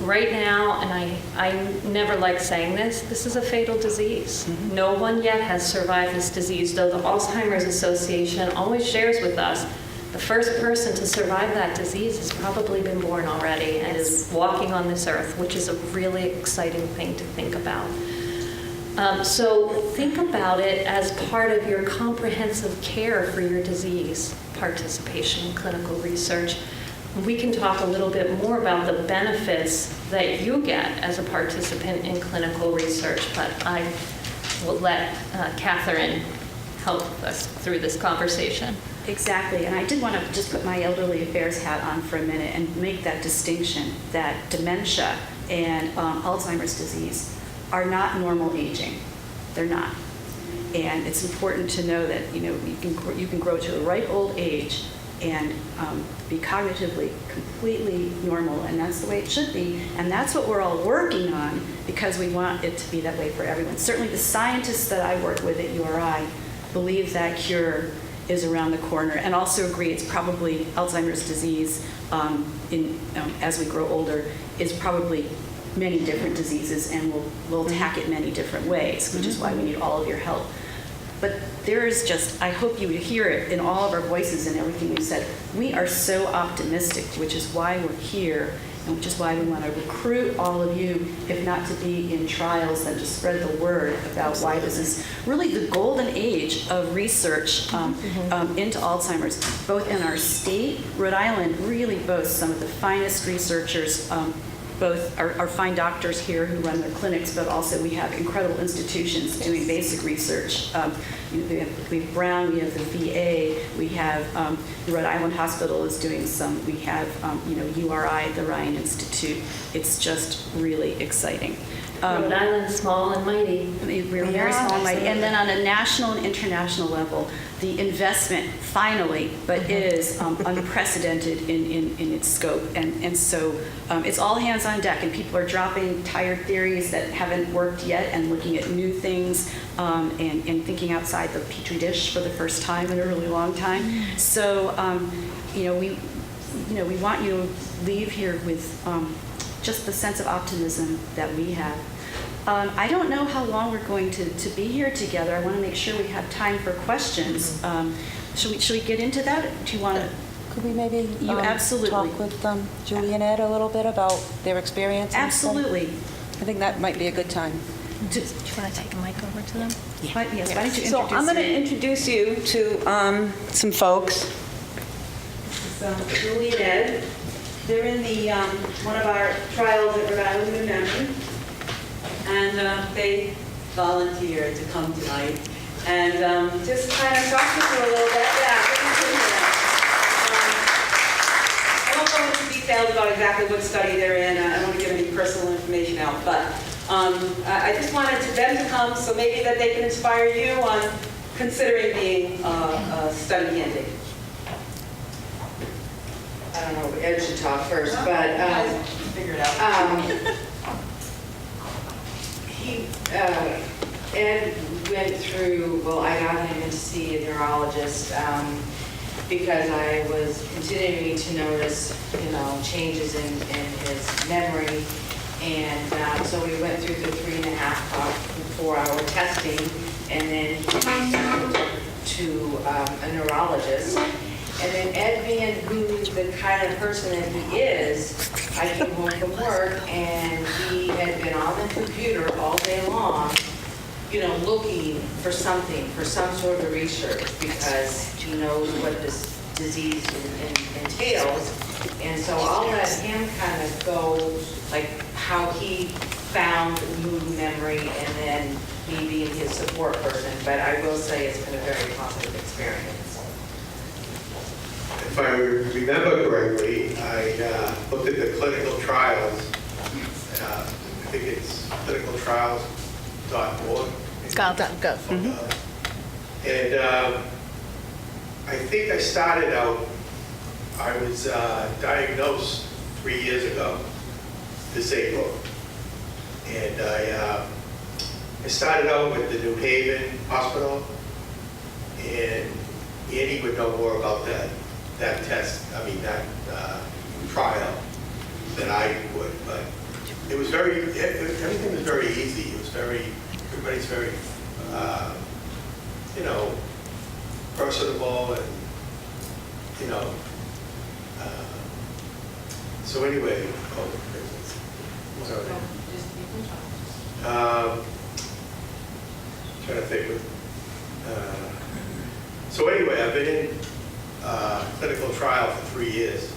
Right now, and I never like saying this is a fatal disease. No one yet has survived this disease, though the Alzheimer's Association always shares with us the first person to survive that disease has probably been born already and is walking on this earth, which is a really exciting thing to think about. So think about it as part of your comprehensive care for your disease, participation in clinical research. We can talk a little bit more about the benefits that you get as a participant in clinical research, but I will let Catherine help us through this conversation. Exactly, and I did want to just put my elderly affairs hat on for a minute and make that distinction that dementia and Alzheimer's disease are not normal aging. They're not. And it's important to know that you can grow to a ripe old age and be cognitively completely normal, and that's the way it should be, and that's what we're all working on because we want it to be that way for everyone. Certainly the scientists that I work with at URI believe that cure is around the corner and also agree it's probably Alzheimer's disease as we grow older is probably many different diseases and we'll attack it many different ways, which is why we need all of your help. But there is just, I hope you hear it in all of our voices and everything we've said. We are so optimistic, which is why we're here, and which is why we want to recruit all of you, if not to be in trials, then to spread the word about why this is really the golden age of research into Alzheimer's. Both in our state, Rhode Island really boasts some of the finest researchers, both our fine doctors here who run their clinics, but also we have incredible institutions doing basic research. We have Brown, we have the VA, we have the Rhode Island Hospital is doing some, we have URI, the Ryan Institute. It's just really exciting. Rhode Island, small and mighty. We're very small and mighty. And then on a national and international level, the investment finally, but is unprecedented in its scope. And so it's all hands on deck, and people are dropping tired theories that haven't worked yet and looking at new things and thinking outside the petri dish for the first time in a really long time. So, we want you to leave here with just the sense of optimism that we have. I don't know how long we're going to be here together. I want to make sure we have time for questions. Should we get into that? Do you want to? Could we maybe absolutely talk with Julie and Ed a little bit about their experience? Absolutely. I think that might be a good time. Do you want to take a mic over to them? Yes. Why don't you introduce So I'm going to introduce you to some folks. This is Julie and Ed. They're in the one of our trials at Rhode Island New Memory, and they volunteered to come tonight and just kind of talk to you a little bit. I won't go into details about exactly what study they're in. I don't want to give any personal information out, but I just wanted them to come so maybe that they can inspire you on considering being a study candidate. I don't know, Ed should talk first, but figure it out. Ed went through, well, I got him in to see a neurologist because I was continuing to notice, changes in his memory. And so we went through the 3.5-4 hour testing, and then he went down to a neurologist. And then Ed being who's the kind of person that he is, I came home from work and he had been on the computer all day long, looking for something, for some sort of research, because he knows what this disease entails. And so I'll let him kind of go, like how he found mood memory, and then me being his support person. But I will say it's been a very positive experience. If I remember correctly, I looked at the clinical trials. I think it's clinicaltrials.org. It's gov. And I think I started out, I was diagnosed 3 years ago, this April. And I started out with the New Haven Hospital, and Annie would know more about that trial than I would, but it was everything was very easy. It was everybody's very, personable, and, so anyway, trying to think so anyway, I've been in clinical trial for 3 years.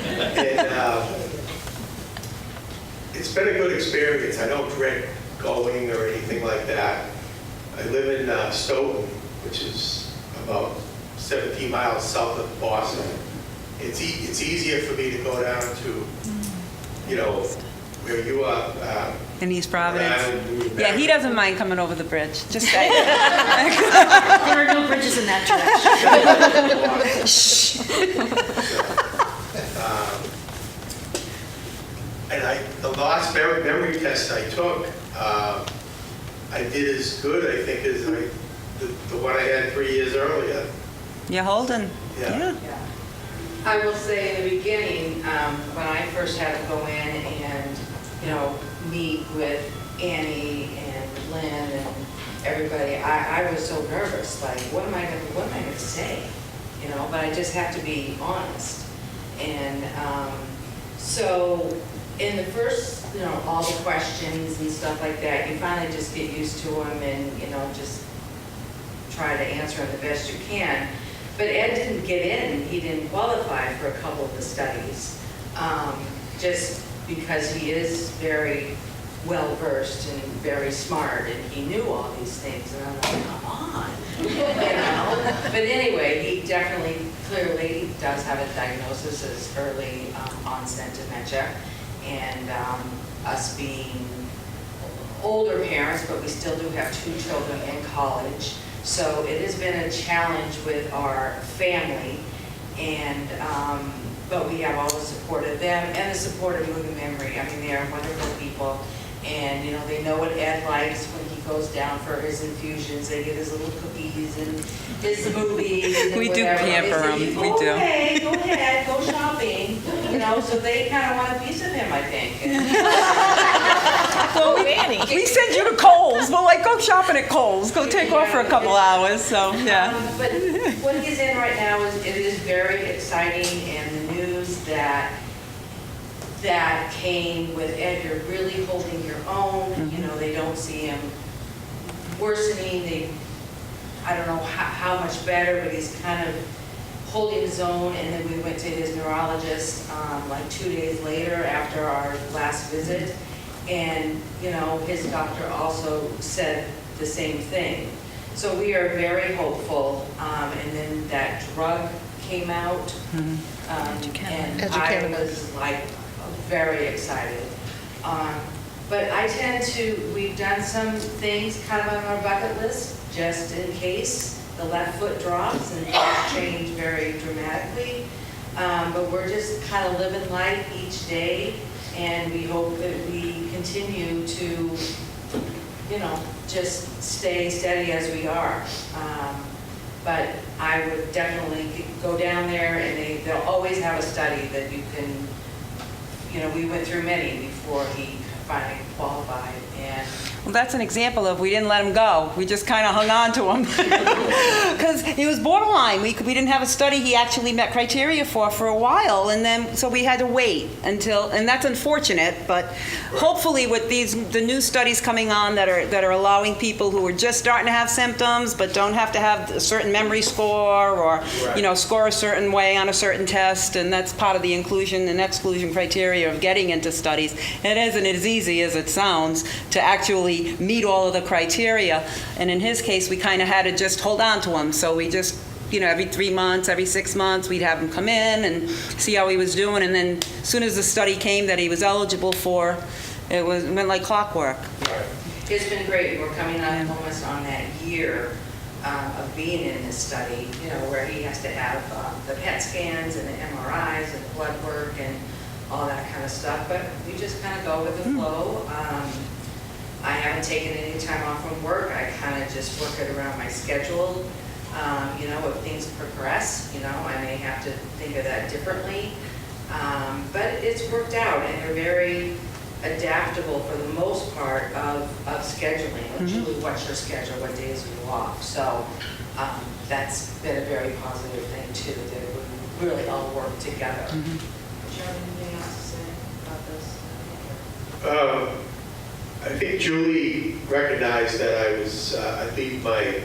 And it's been a good experience. I don't dread going or anything like that. I live in Stoughton, which is about 17 miles south of Boston. It's easier for me to go down to, where you are. In East Providence. Yeah, he doesn't mind coming over the bridge. Just say. There are no bridges in that direction. And the last memory test I took, I did as good, I think, as the one I had 3 years earlier. You're holding. Yeah. I will say in the beginning, when I first had to go in and, meet with Annie and Lynn and everybody, I was so nervous, like, what am I going to say? But I just have to be honest. And so in the first, all the questions and stuff like that, you finally just get used to them and, just try to answer them the best you can. But Ed didn't get in. He didn't qualify for a couple of the studies, just because he is very well-versed and very smart, and he knew all these things. And I'm like, come on. But anyway, he definitely, clearly does have a diagnosis as early onset dementia. And us being older parents, but we still do have 2 children in college. So it has been a challenge with our family, and but we have all the support of them and the support of Mood and Memory. I mean, they are wonderful people, and they know what Ed likes when he goes down for his infusions. They get his little cookies and his smoothies. And We do whatever. pamper They say, him. We do. Okay, go ahead, go shopping. So they kind of want a piece of him, I think. Well, we send you to Kohl's. We're like, go shopping at Kohl's. Go take off for a couple hours. So, yeah. But what he's in right now it is very exciting, and the news that came with Ed, you're really holding your own. They don't see him worsening. I don't know how much better, but he's kind of holding his own. And then we went to his neurologist like 2 days later after our last visit. And, his doctor also said the same thing. So we are very hopeful. And then that drug came out. And I was like very excited. But we've done some things kind of on our bucket list, just in case the left foot drops and things change very dramatically. but we're just kind of living life each day, and we hope that we continue to, just stay steady as we are. But I would definitely go down there, and they'll always have a study that you can, we went through many before he finally qualified, and Well, that's an example of we didn't let him go. We just kind of hung on to him. Because he was borderline. We didn't have a study he actually met criteria for a while, and then so we had to wait until, and that's unfortunate, but hopefully with the new studies coming on that are allowing people who are just starting to have symptoms but don't have to have a certain memory score or score a certain way on a certain test, and that's part of the inclusion and exclusion criteria of getting into studies. It isn't as easy as it sounds to actually meet all of the criteria, and in his case we kind of had to just hold on to him. So we just every 3 months, every 6 months, we'd have him come in and see how he was doing, and then as soon as the study came that he was eligible for, it went like clockwork. it's been great. We're coming up almost on that year of being in this study, where he has to have the PET scans and the MRIs and the blood work and all that kind of stuff, but we just kind of go with the flow. I haven't taken any time off from work. I kind of just work it around my schedule. If things progress, I may have to think of that differently. But it's worked out, and they're very adaptable for the most part of scheduling. Usually, what's your schedule? What days are you off? So that's been a very positive thing too, that we really all work together. Do you have anything else to say about this? I think Julie recognized that I leave my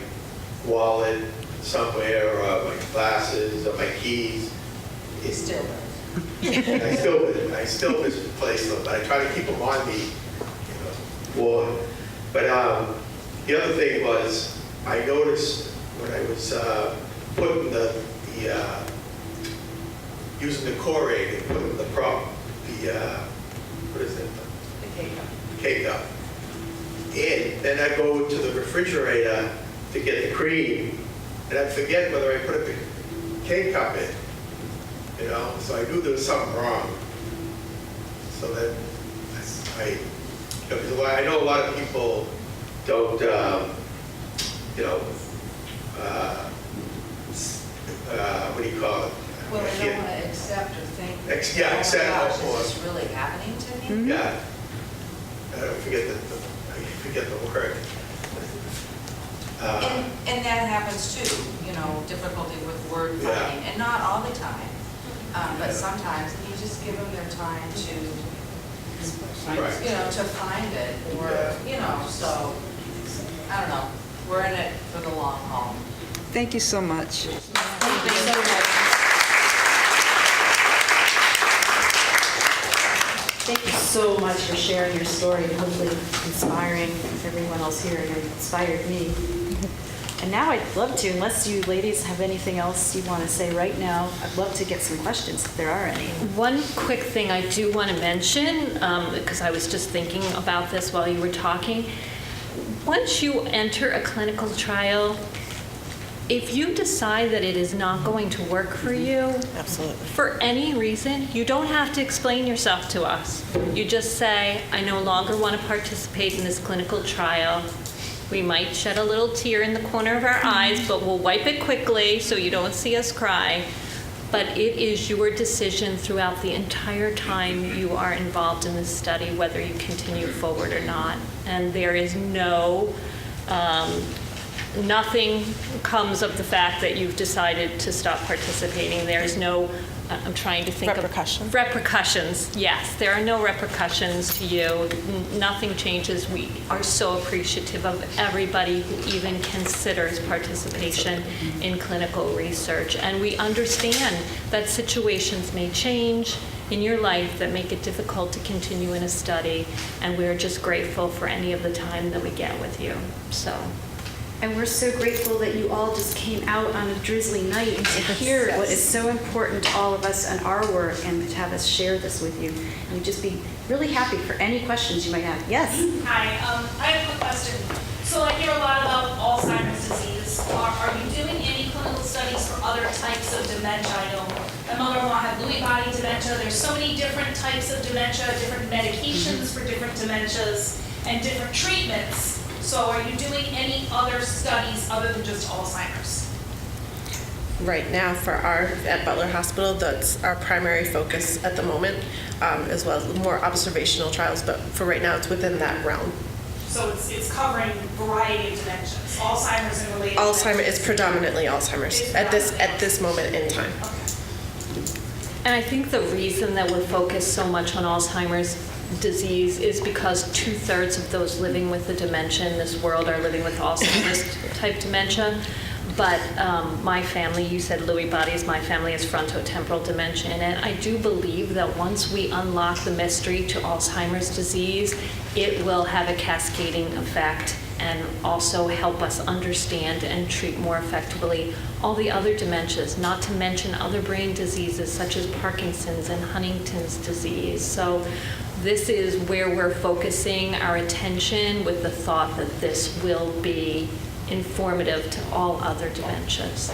wallet somewhere, or my glasses, or my keys. It still does. I still misplace them, but I try to keep them on me, warm. But the other thing was, I noticed when I was putting using the core aid and putting the what is it? The K-cup. And then I go to the refrigerator to get the cream, and I forget whether I put the K-cup in. So I knew there was something wrong. So then I know a lot of people don't, what do you call it? Well, they don't want to accept or think, accept. oh my gosh, is this really happening to me? Yeah. I forget the word. And that happens too, difficulty with word finding, and not all the time. But sometimes you just give them their time to, to find it, or, so, I don't know. We're in it for the long haul. Thank you so much. Thank you so much. Thank you so much for sharing your story and hopefully inspiring everyone else here, and it inspired me. And now I'd love to, unless you ladies have anything else you want to say right now, I'd love to get some questions if there are any. One quick thing I do want to mention, because I was just thinking about this while you were talking. Once you enter a clinical trial, if you decide that it is not going to work for you, Absolutely. for any reason, you don't have to explain yourself to us. You just say, I no longer want to participate in this clinical trial. We might shed a little tear in the corner of our eyes, but we'll wipe it quickly so you don't see us cry. But it is your decision throughout the entire time you are involved in this study, whether you continue forward or not. And there is nothing comes of the fact that you've decided to stop participating. There's no, I'm trying to think Repercussions? Repercussions, yes. There are no repercussions to you. Nothing changes. We are so appreciative of everybody who even considers participation in clinical research. And we understand that situations may change in your life that make it difficult to continue in a study. And we're just grateful for any of the time that we get with you. So. And we're so grateful that you all just came out on a drizzly night and to hear what is so important to all of us and our work, and to have us share this with you. And we'd just be really happy for any questions you might have. Yes? Hi, I have a quick question. So I hear a lot about Alzheimer's disease. Are you doing any clinical studies for other types of dementia? I know My mother-in-law had Lewy body dementia. There's so many different types of dementia, different medications for different dementias, and different treatments. So are you doing any other studies other than just Alzheimer's? Right now, at Butler Hospital, that's our primary focus at the moment, as well as more observational trials. But for right now, it's within that realm. So it's covering a variety of dementias, Alzheimer's and related. Alzheimer is dementias. predominantly Alzheimer's It's at predominantly this moment in time. Okay. And I think the reason that we're focused so much on Alzheimer's disease is because 2/3 of those living with the dementia in this world are living with Alzheimer's type dementia. But my family, you said Lewy bodies, my family has frontotemporal dementia. And I do believe that once we unlock the mystery to Alzheimer's disease, it will have a cascading effect and also help us understand and treat more effectively all the other dementias, not to mention other brain diseases such as Parkinson's and Huntington's disease. So this is where we're focusing our attention with the thought that this will be informative to all other dementias.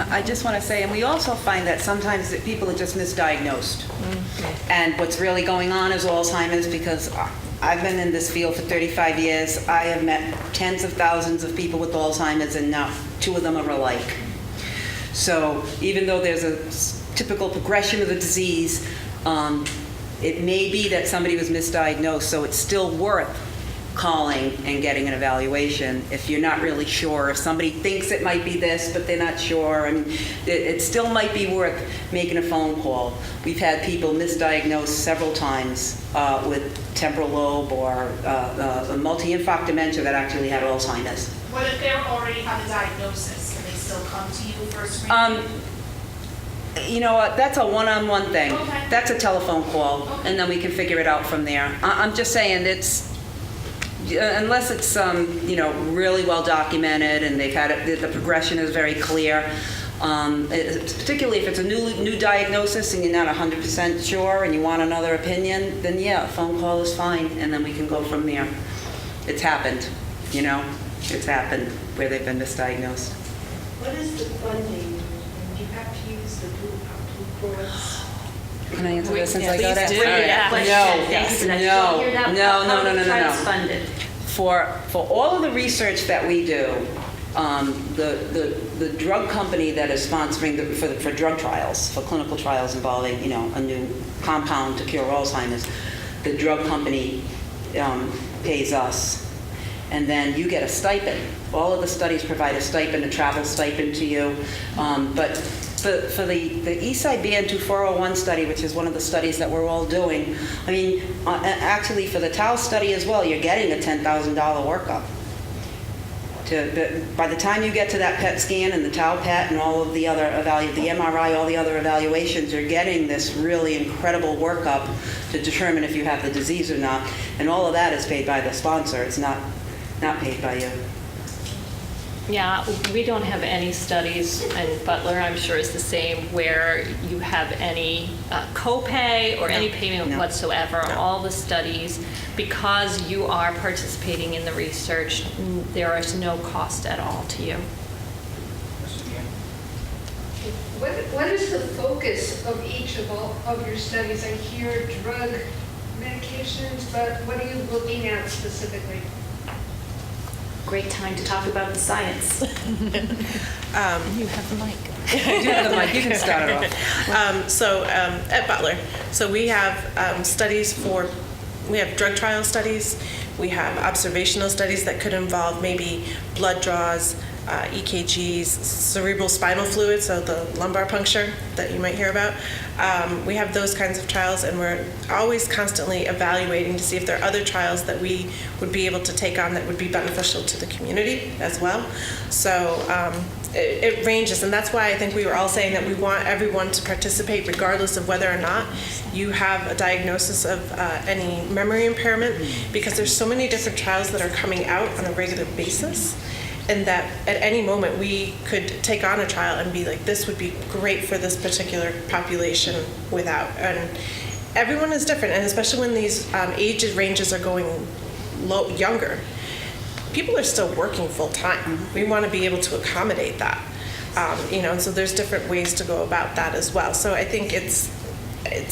I just want to say, and we also find that sometimes that people are just misdiagnosed. And what's really going on is Alzheimer's, because I've been in this field for 35 years. I have met tens of thousands of people with Alzheimer's, and now 2 of them are alike. So even though there's a typical progression of the disease, it may be that somebody was misdiagnosed, so it's still worth calling and getting an evaluation if you're not really sure. If somebody thinks it might be this, but they're not sure, I mean, it still might be worth making a phone call. We've had people misdiagnosed several times with temporal lobe or a multi-infarct dementia that actually had Alzheimer's. What if they already have a diagnosis? Can they still come to you for a screening? You know what, that's a one-on-one thing. Okay. That's a telephone call, Okay. and then we can figure it out from there. I'm just saying, unless it's really well documented and they've had it, the progression is very clear. Particularly if it's a new diagnosis and you're not 100% sure and you want another opinion, then yeah, a phone call is fine, and then we can go from there. It's happened, it's happened where they've been misdiagnosed. What is the funding? Do you have to use the Blue Cross? Can I answer this since I Please got it? do. All right. Yeah. No, Thank you for that. Did you hear that? no. How are the trials funded? For all of the research that we do, the drug company that is sponsoring for drug trials, for clinical trials involving a new compound to cure Alzheimer's, the drug company pays us, and then you get a stipend. All of the studies provide a stipend, a travel stipend to you, but for the Eastside Band 401 study, which is one of the studies that we're all doing, I mean, actually for the Tau study as well, you're getting a $10,000 workup. By the time you get to that PET scan and the Tau PET and all of the other the MRI, all the other evaluations, you're getting this really incredible workup to determine if you have the disease or not. And all of that is paid by the sponsor. It's not paid by you. Yeah, we don't have any studies, and Butler, I'm sure, is the same, where you have any copay or any payment No. whatsoever. No. All the studies, because you are participating in the research, there is no cost at all to you. What is the focus of each of your studies? I hear drug medications, but what are you looking at specifically? Great time to talk about the science. You have the mic. You have the mic. You can start it off. At Butler, so we have we have drug trial studies, we have observational studies that could involve maybe blood draws, EKGs, cerebral spinal fluid, so the lumbar puncture that you might hear about. We have those kinds of trials, and we're always constantly evaluating to see if there are other trials that we would be able to take on that would be beneficial to the community as well. So it ranges, and that's why I think we were all saying that we want everyone to participate regardless of whether or not you have a diagnosis of any memory impairment, because there's so many different trials that are coming out on a regular basis, and that at any moment we could take on a trial and be like, this would be great for this particular population without. And everyone is different, and especially when these age ranges are going younger, people are still working full time. We want to be able to accommodate that. And so there's different ways to go about that as well. So I think it's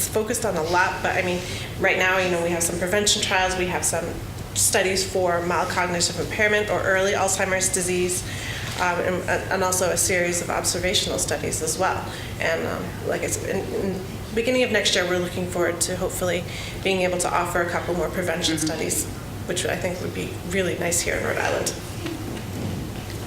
focused on a lot, but I mean, right now, we have some prevention trials, we have some studies for mild cognitive impairment or early Alzheimer's disease, and also a series of observational studies as well. And like I said, in beginning of next year, we're looking forward to hopefully being able to offer a couple more prevention studies, which I think would be really nice here in Rhode Island.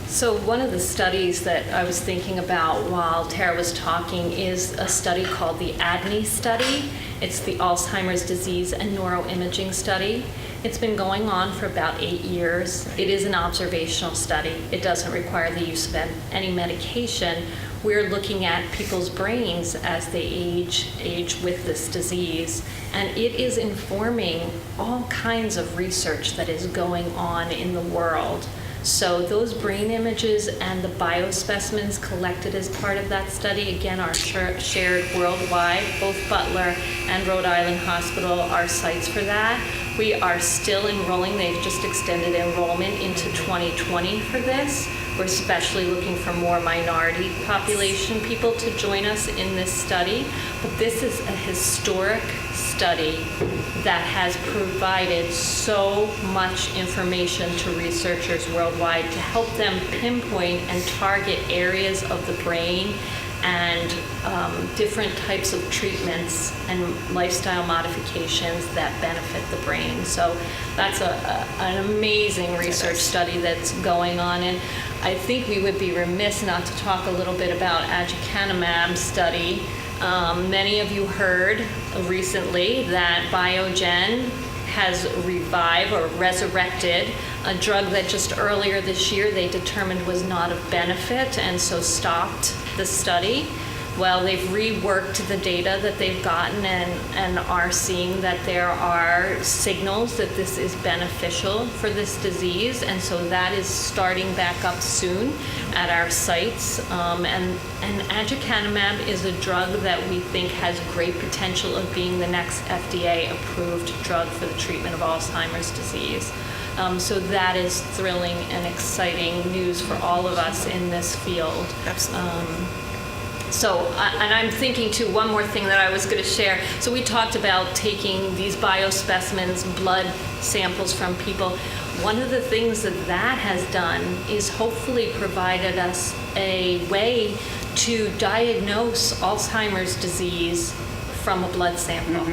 So one of the studies that I was thinking about while Tara was talking is a study called the ADNI study. It's the Alzheimer's disease and neuroimaging study. It's been going on for about 8 years. It is an observational study. It doesn't require the use of any medication. We're looking at people's brains as they age with this disease, and it is informing all kinds of research that is going on in the world. So those brain images and the biospecimens collected as part of that study, again, are shared worldwide. Both Butler and Rhode Island Hospital are sites for that. We are still enrolling. They've just extended enrollment into 2020 for this. We're especially looking for more minority population people to join us in this study. But this is a historic study that has provided so much information to researchers worldwide to help them pinpoint and target areas of the brain and different types of treatments and lifestyle modifications that benefit the brain. So that's an amazing research study that's going on. And I think we would be remiss not to talk a little bit about aducanumab study. Many of you heard recently that Biogen has revived or resurrected a drug that just earlier this year they determined was not of benefit and so stopped the study. Well, they've reworked the data that they've gotten and are seeing that there are signals that this is beneficial for this disease, and so that is starting back up soon at our sites. And aducanumab is a drug that we think has great potential of being the next FDA-approved drug for the treatment of Alzheimer's disease. So that is thrilling and exciting news for all of us in this field. Absolutely. And I'm thinking too, one more thing that I was going to share. So we talked about taking these biospecimens, blood samples from people. One of the things that has done is hopefully provided us a way to diagnose Alzheimer's disease from a blood sample.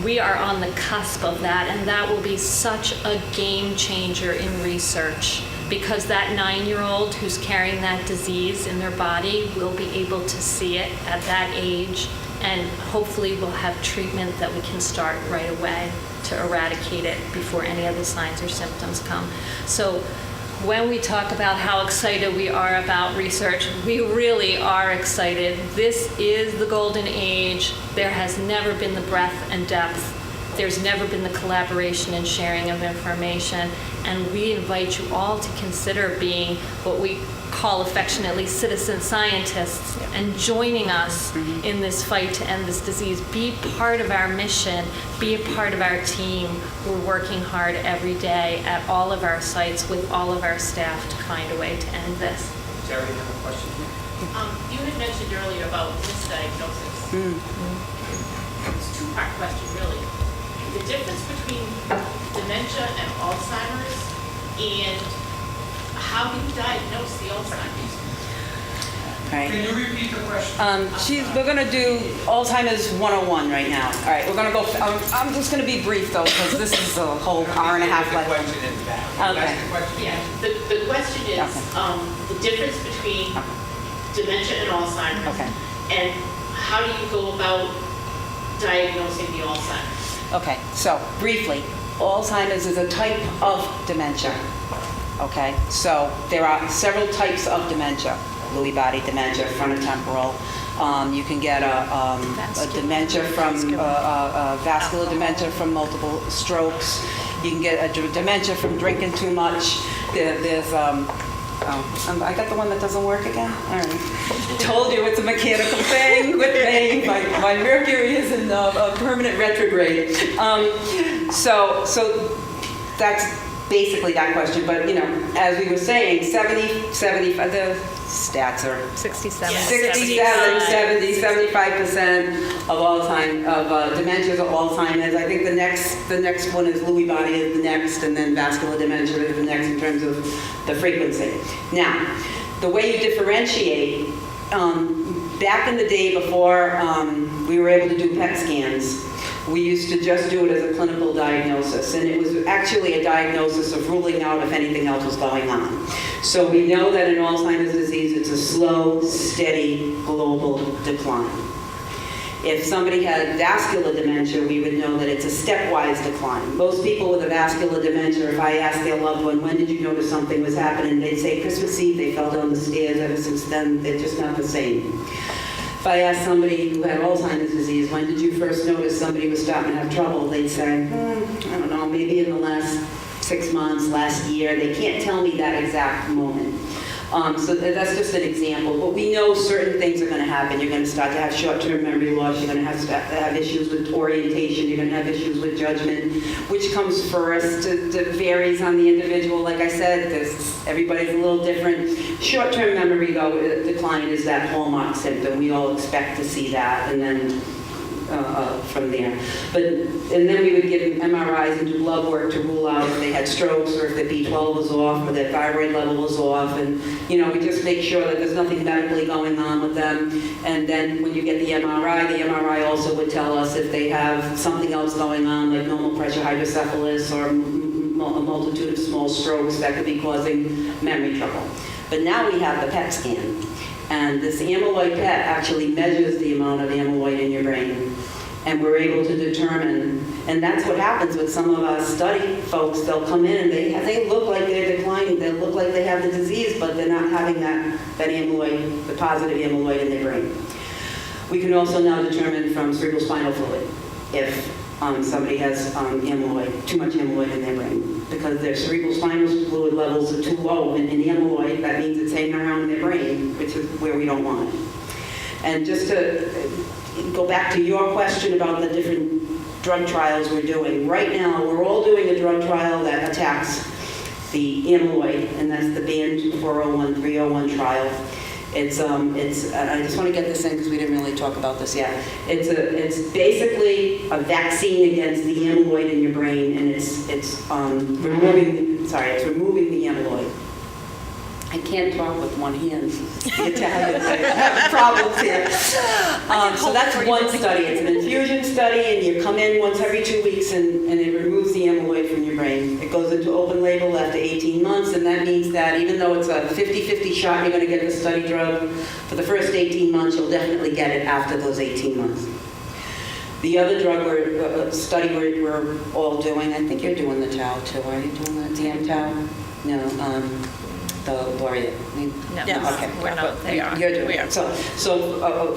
We are on the cusp of that, and that will be such a game changer in research, because that 9-year-old who's carrying that disease in their body will be able to see it at that age, and hopefully we'll have treatment that we can start right away to eradicate it before any of the signs or symptoms come. So when we talk about how excited we are about research, we really are excited. This is the golden age. There has never been the breadth and depth. There's never been the collaboration and sharing of information. And we invite you all to consider being what we call affectionately citizen scientists and joining us in this fight to end this disease. Be part of our mission. Be a part of our team. We're working hard every day at all of our sites with all of our staff to find a way to end this. Terry, you have a question? You had mentioned earlier about misdiagnosis. It's a two-part question, really. The difference between dementia and Alzheimer's, and how do you diagnose the Alzheimer's? Right. Can you repeat the question? We're going to do Alzheimer's 101 right now. All right, we're going to go, I'm just going to be brief though, because this is a whole hour and a half The left. question in the back. Okay. That's the question. Yeah, the question is the difference between dementia and Alzheimer's, and how do you go about diagnosing the Alzheimer's? Okay, so briefly, Alzheimer's is a type of dementia. Okay, so there are several types of dementia. Lewy body dementia, frontotemporal. You can get a dementia from vascular dementia from multiple strokes. You can get a dementia from drinking too much. There's I got the one that doesn't work again? All right. Told you it's a mechanical thing with me. My Mercury is in a permanent retrograde. So that's basically that question, but, you know, as we were saying, 75, the stats are 67. 67, 70, 75% of dementias are Alzheimer's. I think the next one is Lewy body is the next, and then vascular dementia is the next in terms of the frequency. Now, the way you differentiate, back in the day before we were able to do PET scans, we used to just do it as a clinical diagnosis, and it was actually a diagnosis of ruling out if anything else was going on. So we know that in Alzheimer's disease, it's a slow, steady, global decline. If somebody had vascular dementia, we would know that it's a stepwise decline. Most people with a vascular dementia, if I asked their loved one, when did you notice something was happening, they'd say Christmas Eve, they fell down the stairs. Ever since then, they're just not the same. If I asked somebody who had Alzheimer's disease, when did you first notice somebody was starting to have trouble, they'd say, I don't know, maybe in the last 6 months, last year. They can't tell me that exact moment. So that's just an example. But we know certain things are going to happen. You're going to start to have short-term memory loss. You're going to have issues with orientation. You're going to have issues with judgment. Which comes first? It varies on the individual. Like I said, everybody's a little different. Short-term memory, though, decline is that hallmark symptom. We all expect to see that, and then from there. And then we would give them MRIs and do blood work to rule out if they had strokes or if their B12 was off or their thyroid level was off. And, you know, we just make sure that there's nothing medically going on with them. And then when you get the MRI also would tell us if they have something else going on, like normal pressure hydrocephalus or a multitude of small strokes that could be causing memory trouble. But now we have the PET scan. And this amyloid PET actually measures the amount of amyloid in your brain. And we're able to determine, and that's what happens with some of our study folks. They'll come in and they look like they're declining. They look like they have the disease, but they're not having that amyloid, the positive amyloid in their brain. We can also now determine from cerebrospinal fluid if somebody has too much amyloid in their brain. Because their cerebrospinal fluid levels are too low in amyloid, that means it's hanging around in their brain, which is where we don't want it. And just to go back to your question about the different drug trials we're doing, right now we're all doing a drug trial that attacks the amyloid, and that's the BAN2401-301 trial. I just want to get this in because we didn't really talk about this yet. It's basically a vaccine against the amyloid in your brain, and it's removing the amyloid. I can't talk with one hand. The Italians have problems here. So that's one study. It's an infusion study, and you come in once every 2 weeks, and it removes the amyloid from your brain. It goes into open label after 18 months, and that means that even though it's a 50-50 shot, you're going to get the study drug for the first 18 months, you'll definitely get it after those 18 months. The other drug study we're all doing, I think you're doing the tau too. Are you doing the tau? No. The laureate? No. Yes. Okay. We're not. They are. You're doing We are. it. So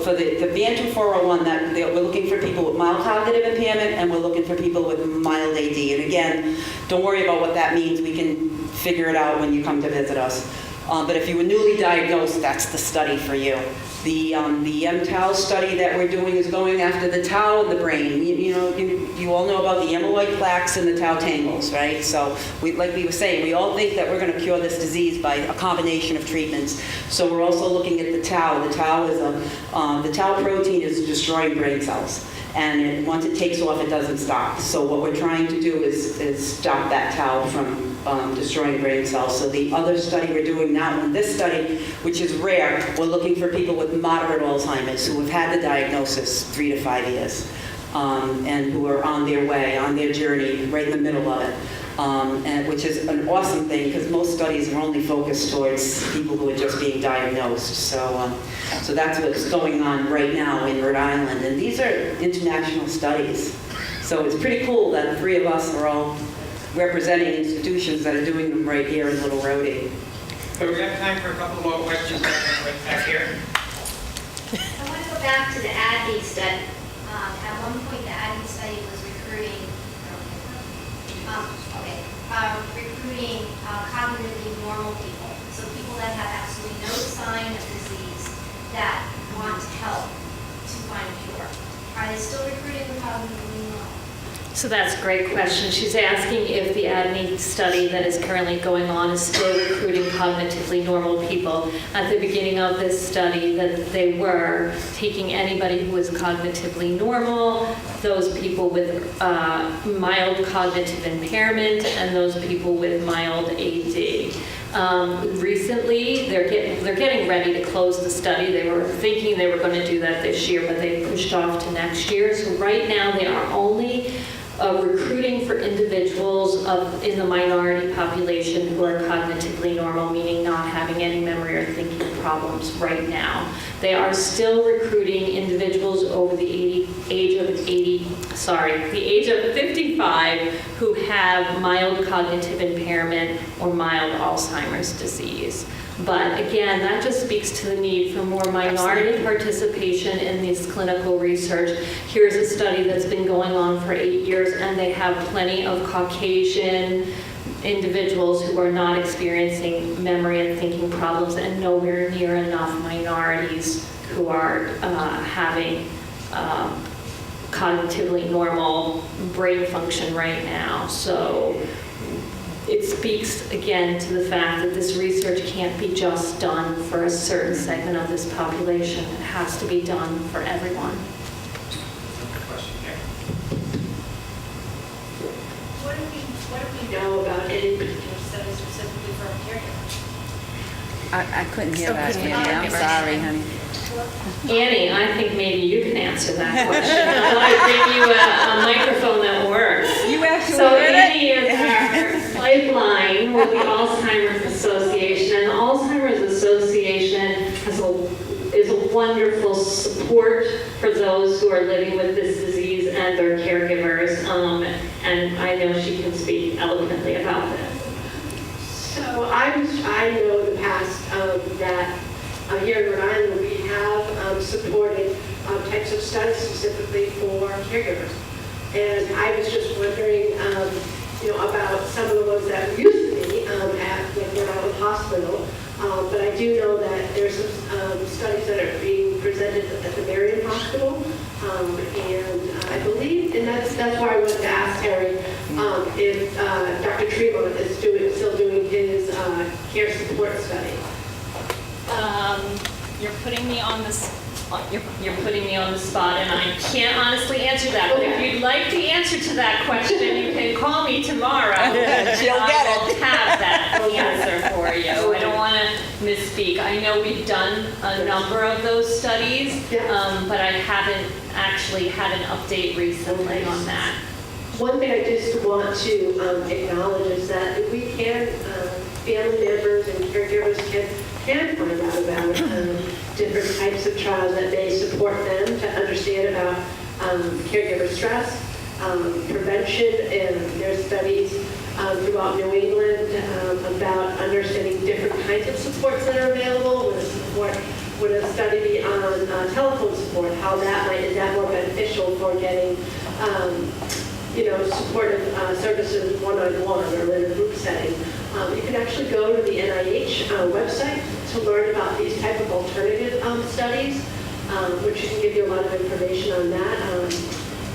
for the BAN2401, we're looking for people with mild cognitive impairment, and we're looking for people with mild AD. And again, don't worry about what that means. We can figure it out when you come to visit us. But if you were newly diagnosed, that's the study for you. The mTau study that we're doing is going after the tau in the brain. You all know about the amyloid plaques and the tau tangles, right? So, like we were saying, we all think that we're going to cure this disease by a combination of treatments. So we're also looking at the tau. The tau protein is destroying brain cells. And once it takes off, it doesn't stop. So what we're trying to do is stop that tau from destroying brain cells. So the other study we're doing now, in this study, which is rare, we're looking for people with moderate Alzheimer's who have had the diagnosis 3 to 5 years, and who are on their way, on their journey, right in the middle of it. And which is an awesome thing because most studies are only focused towards people who are just being diagnosed. So that's what's going on right now in Rhode Island. And these are international studies. So it's pretty cool that the three of us are all representing institutions that are doing them right here in Little Rhodey. So we have time for a couple more questions back here. I want to go back to the ADVI study. At one point, the ADVI study was recruiting cognitively normal people, so people that have absolutely no sign of disease that want help to find a cure. Are they still recruiting the cognitively normal? So that's a great question. She's asking if the ADNI study that is currently going on is still recruiting cognitively normal people. At the beginning of this study, that they were taking anybody who was cognitively normal, those people with mild cognitive impairment, and those people with mild AD. Recently, they're getting ready to close the study. They were thinking they were going to do that this year, but they pushed off to next year. So right now, they are only recruiting for individuals in the minority population who are cognitively normal, meaning not having any memory or thinking problems right now. They are still recruiting individuals over the age of 55 who have mild cognitive impairment or mild Alzheimer's disease. But again, that just speaks to the need for more minority participation in this clinical research. Here's a study that's been going on for 8 years, and they have plenty of Caucasian individuals who are not experiencing memory and thinking problems, and nowhere near enough minorities who are having cognitively normal brain function right now. So it speaks again to the fact that this research can't be just done for a certain segment of this population. It has to be done for everyone. What do we know about any particular studies specifically for caregivers? I couldn't hear that, Annie. I'm sorry, honey. Annie, I think maybe you can answer that question. I want to bring you a microphone that works. You actually So heard Annie it? is our pipeline with the Alzheimer's Association. And the Alzheimer's Association is a wonderful support for those who are living with this disease and their caregivers. And I know she can speak eloquently about this. So I know in the past that here in Rhode Island we have supported types of studies specifically for caregivers. And I was just wondering, about some of the ones that used to be at Rhode Island Hospital. But I do know that there's some studies that are being presented at the Marion Hospital. And I believe, and that's why I wanted to ask Terry if Dr. Tremont is still doing his care support study. You're putting me on this. You're putting me on the spot, and I can't honestly answer that. But if you'd like the answer to that question, you can call me tomorrow. She'll get it. I will have that answer for you. I don't want to misspeak. I know we've done a number of those studies, but I haven't actually had an update recently on that. One thing I just want to acknowledge is that if we can, family members and caregivers can find out about different types of trials that may support them to understand about caregiver stress, prevention, and there's studies throughout New England about understanding different kinds of supports that are available. Would a study be on telephone support? How is that more beneficial for getting supportive services one-on-one or in a group setting? You can actually go to the NIH website to learn about these type of alternative studies, which can give you a lot of information on that.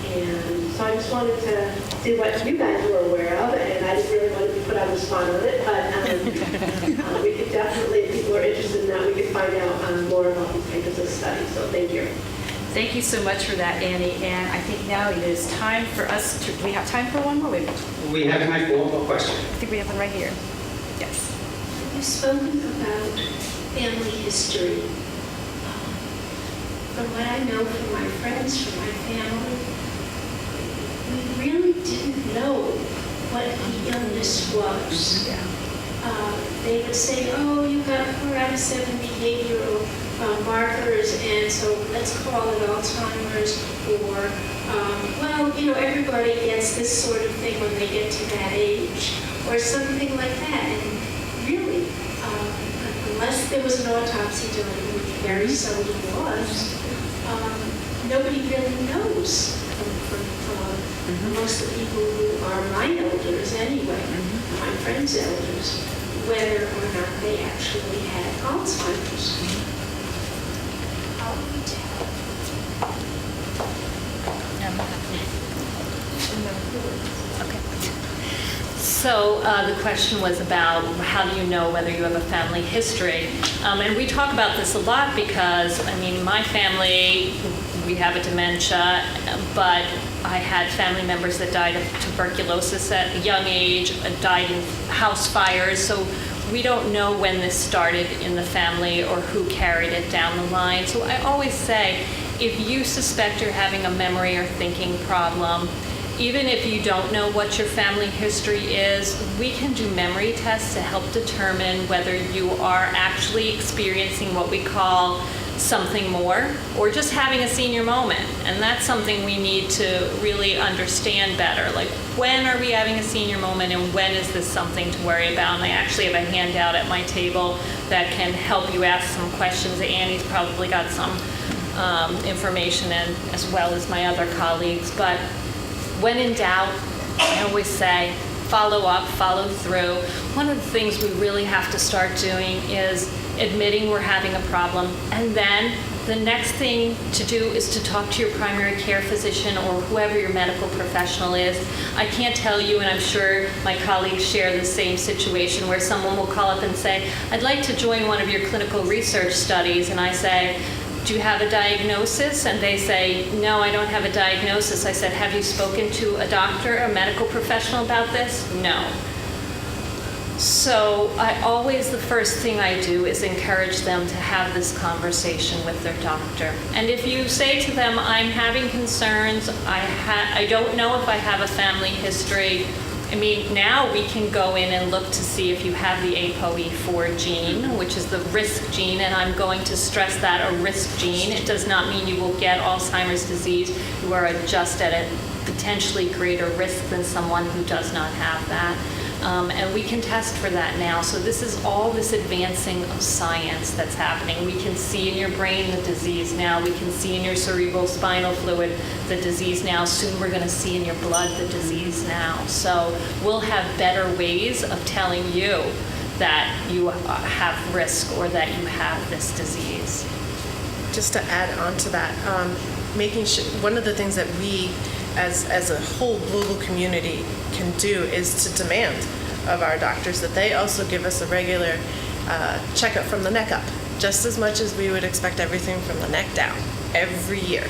And so I just wanted to see what you guys were aware of, and I didn't really want to be put on the spot on it, but we could definitely, if people are interested in that, we could find out more about these types of studies. So thank you. Thank you so much for that, Annie. And I think now it is time for us to, we have time for one more? We have time for one more question. I think we have one right here. Yes. You've spoken about family history. From what I know from my friends, from my family, we really didn't know what the illness was. Yeah. They would say, oh, you got 4 out of 7 behavioral markers, and so let's call it Alzheimer's, or, everybody gets this sort of thing when they get to that age, or something like that. And really, unless there was an autopsy done, which very seldom was, nobody really knows from most of the people who are my elders anyway, my friends' elders, whether or not they actually had Alzheimer's. How do we tell? Okay. So the question was about how do you know whether you have a family history? And we talk about this a lot because, I mean, my family, we have a dementia, but I had family members that died of tuberculosis at a young age, died in house fires, so we don't know when this started in the family or who carried it down the line. So I always say, if you suspect you're having a memory or thinking problem, even if you don't know what your family history is, we can do memory tests to help determine whether you are actually experiencing what we call something more or just having a senior moment. And that's something we need to really understand better. Like, when are we having a senior moment and when is this something to worry about? And I actually have a handout at my table that can help you ask some questions. Annie's probably got some information in, as well as my other colleagues. But when in doubt, I always say, follow up, follow through. One of the things we really have to start doing is admitting we're having a problem, and then the next thing to do is to talk to your primary care physician or whoever your medical professional is. I can't tell you, and I'm sure my colleagues share the same situation, where someone will call up and say, I'd like to join one of your clinical research studies, and I say, do you have a diagnosis? And they say, no, I don't have a diagnosis. I said, have you spoken to a doctor, a medical professional about this? No. So the first thing I do is encourage them to have this conversation with their doctor. And if you say to them, I'm having concerns, I don't know if I have a family history, I mean, now we can go in and look to see if you have the ApoE4 gene, which is the risk gene, and I'm going to stress that, a risk gene. It does not mean you will get Alzheimer's disease. You are just at a potentially greater risk than someone who does not have that. And we can test for that now. So this is all this advancing of science that's happening. We can see in your brain the disease now. We can see in your cerebral spinal fluid the disease now. Soon we're going to see in your blood the disease now. So we'll have better ways of telling you that you have risk or that you have this disease. Just to add on to that, making sure, one of the things that we as a whole global community can do is to demand of our doctors that they also give us a regular checkup from the neck up, just as much as we would expect everything from the neck down every year.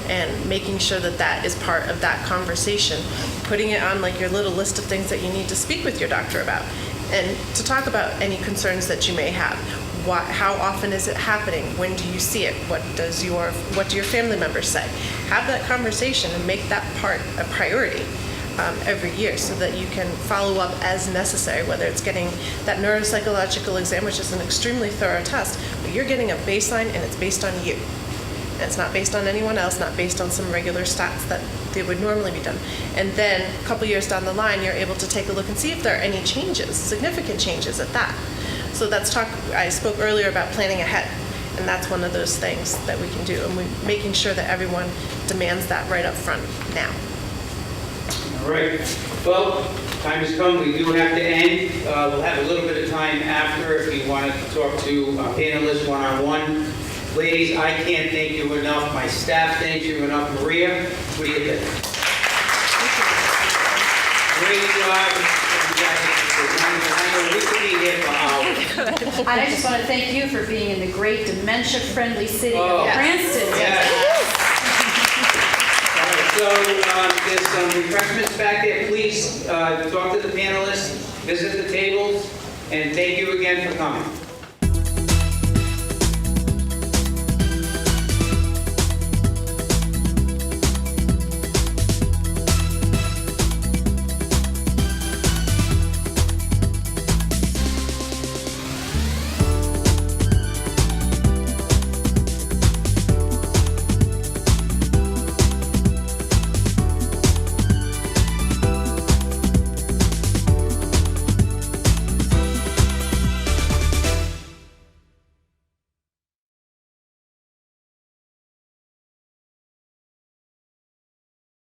And making sure that that is part of that conversation, putting it on like your little list of things that you need to speak with your doctor about, and to talk about any concerns that you may have. How often is it happening? When do you see it? What do your family members say? Have that conversation and make that part a priority every year so that you can follow up as necessary, whether it's getting that neuropsychological exam, which is an extremely thorough test, but you're getting a baseline and it's based on you. And it's not based on anyone else, not based on some regular stats that they would normally be done. And then a couple years down the line, you're able to take a look and see if there are any changes, significant changes at that. So I spoke earlier about planning ahead, and that's one of those things that we can do, and we're making sure that everyone demands that right up front now. All right. Well, time has come. We do have to end. We'll have a little bit of time after if you want to talk to panelists one-on-one. Ladies, I can't thank you enough. My staff thanks you enough. Maria, what do you think? Great job. We could be here for hours. And I just want to thank you for being in the great dementia-friendly city of Cranston. Yes. All right, so there's some refreshments back there. Please talk to the panelists, visit the tables, and thank you again for coming.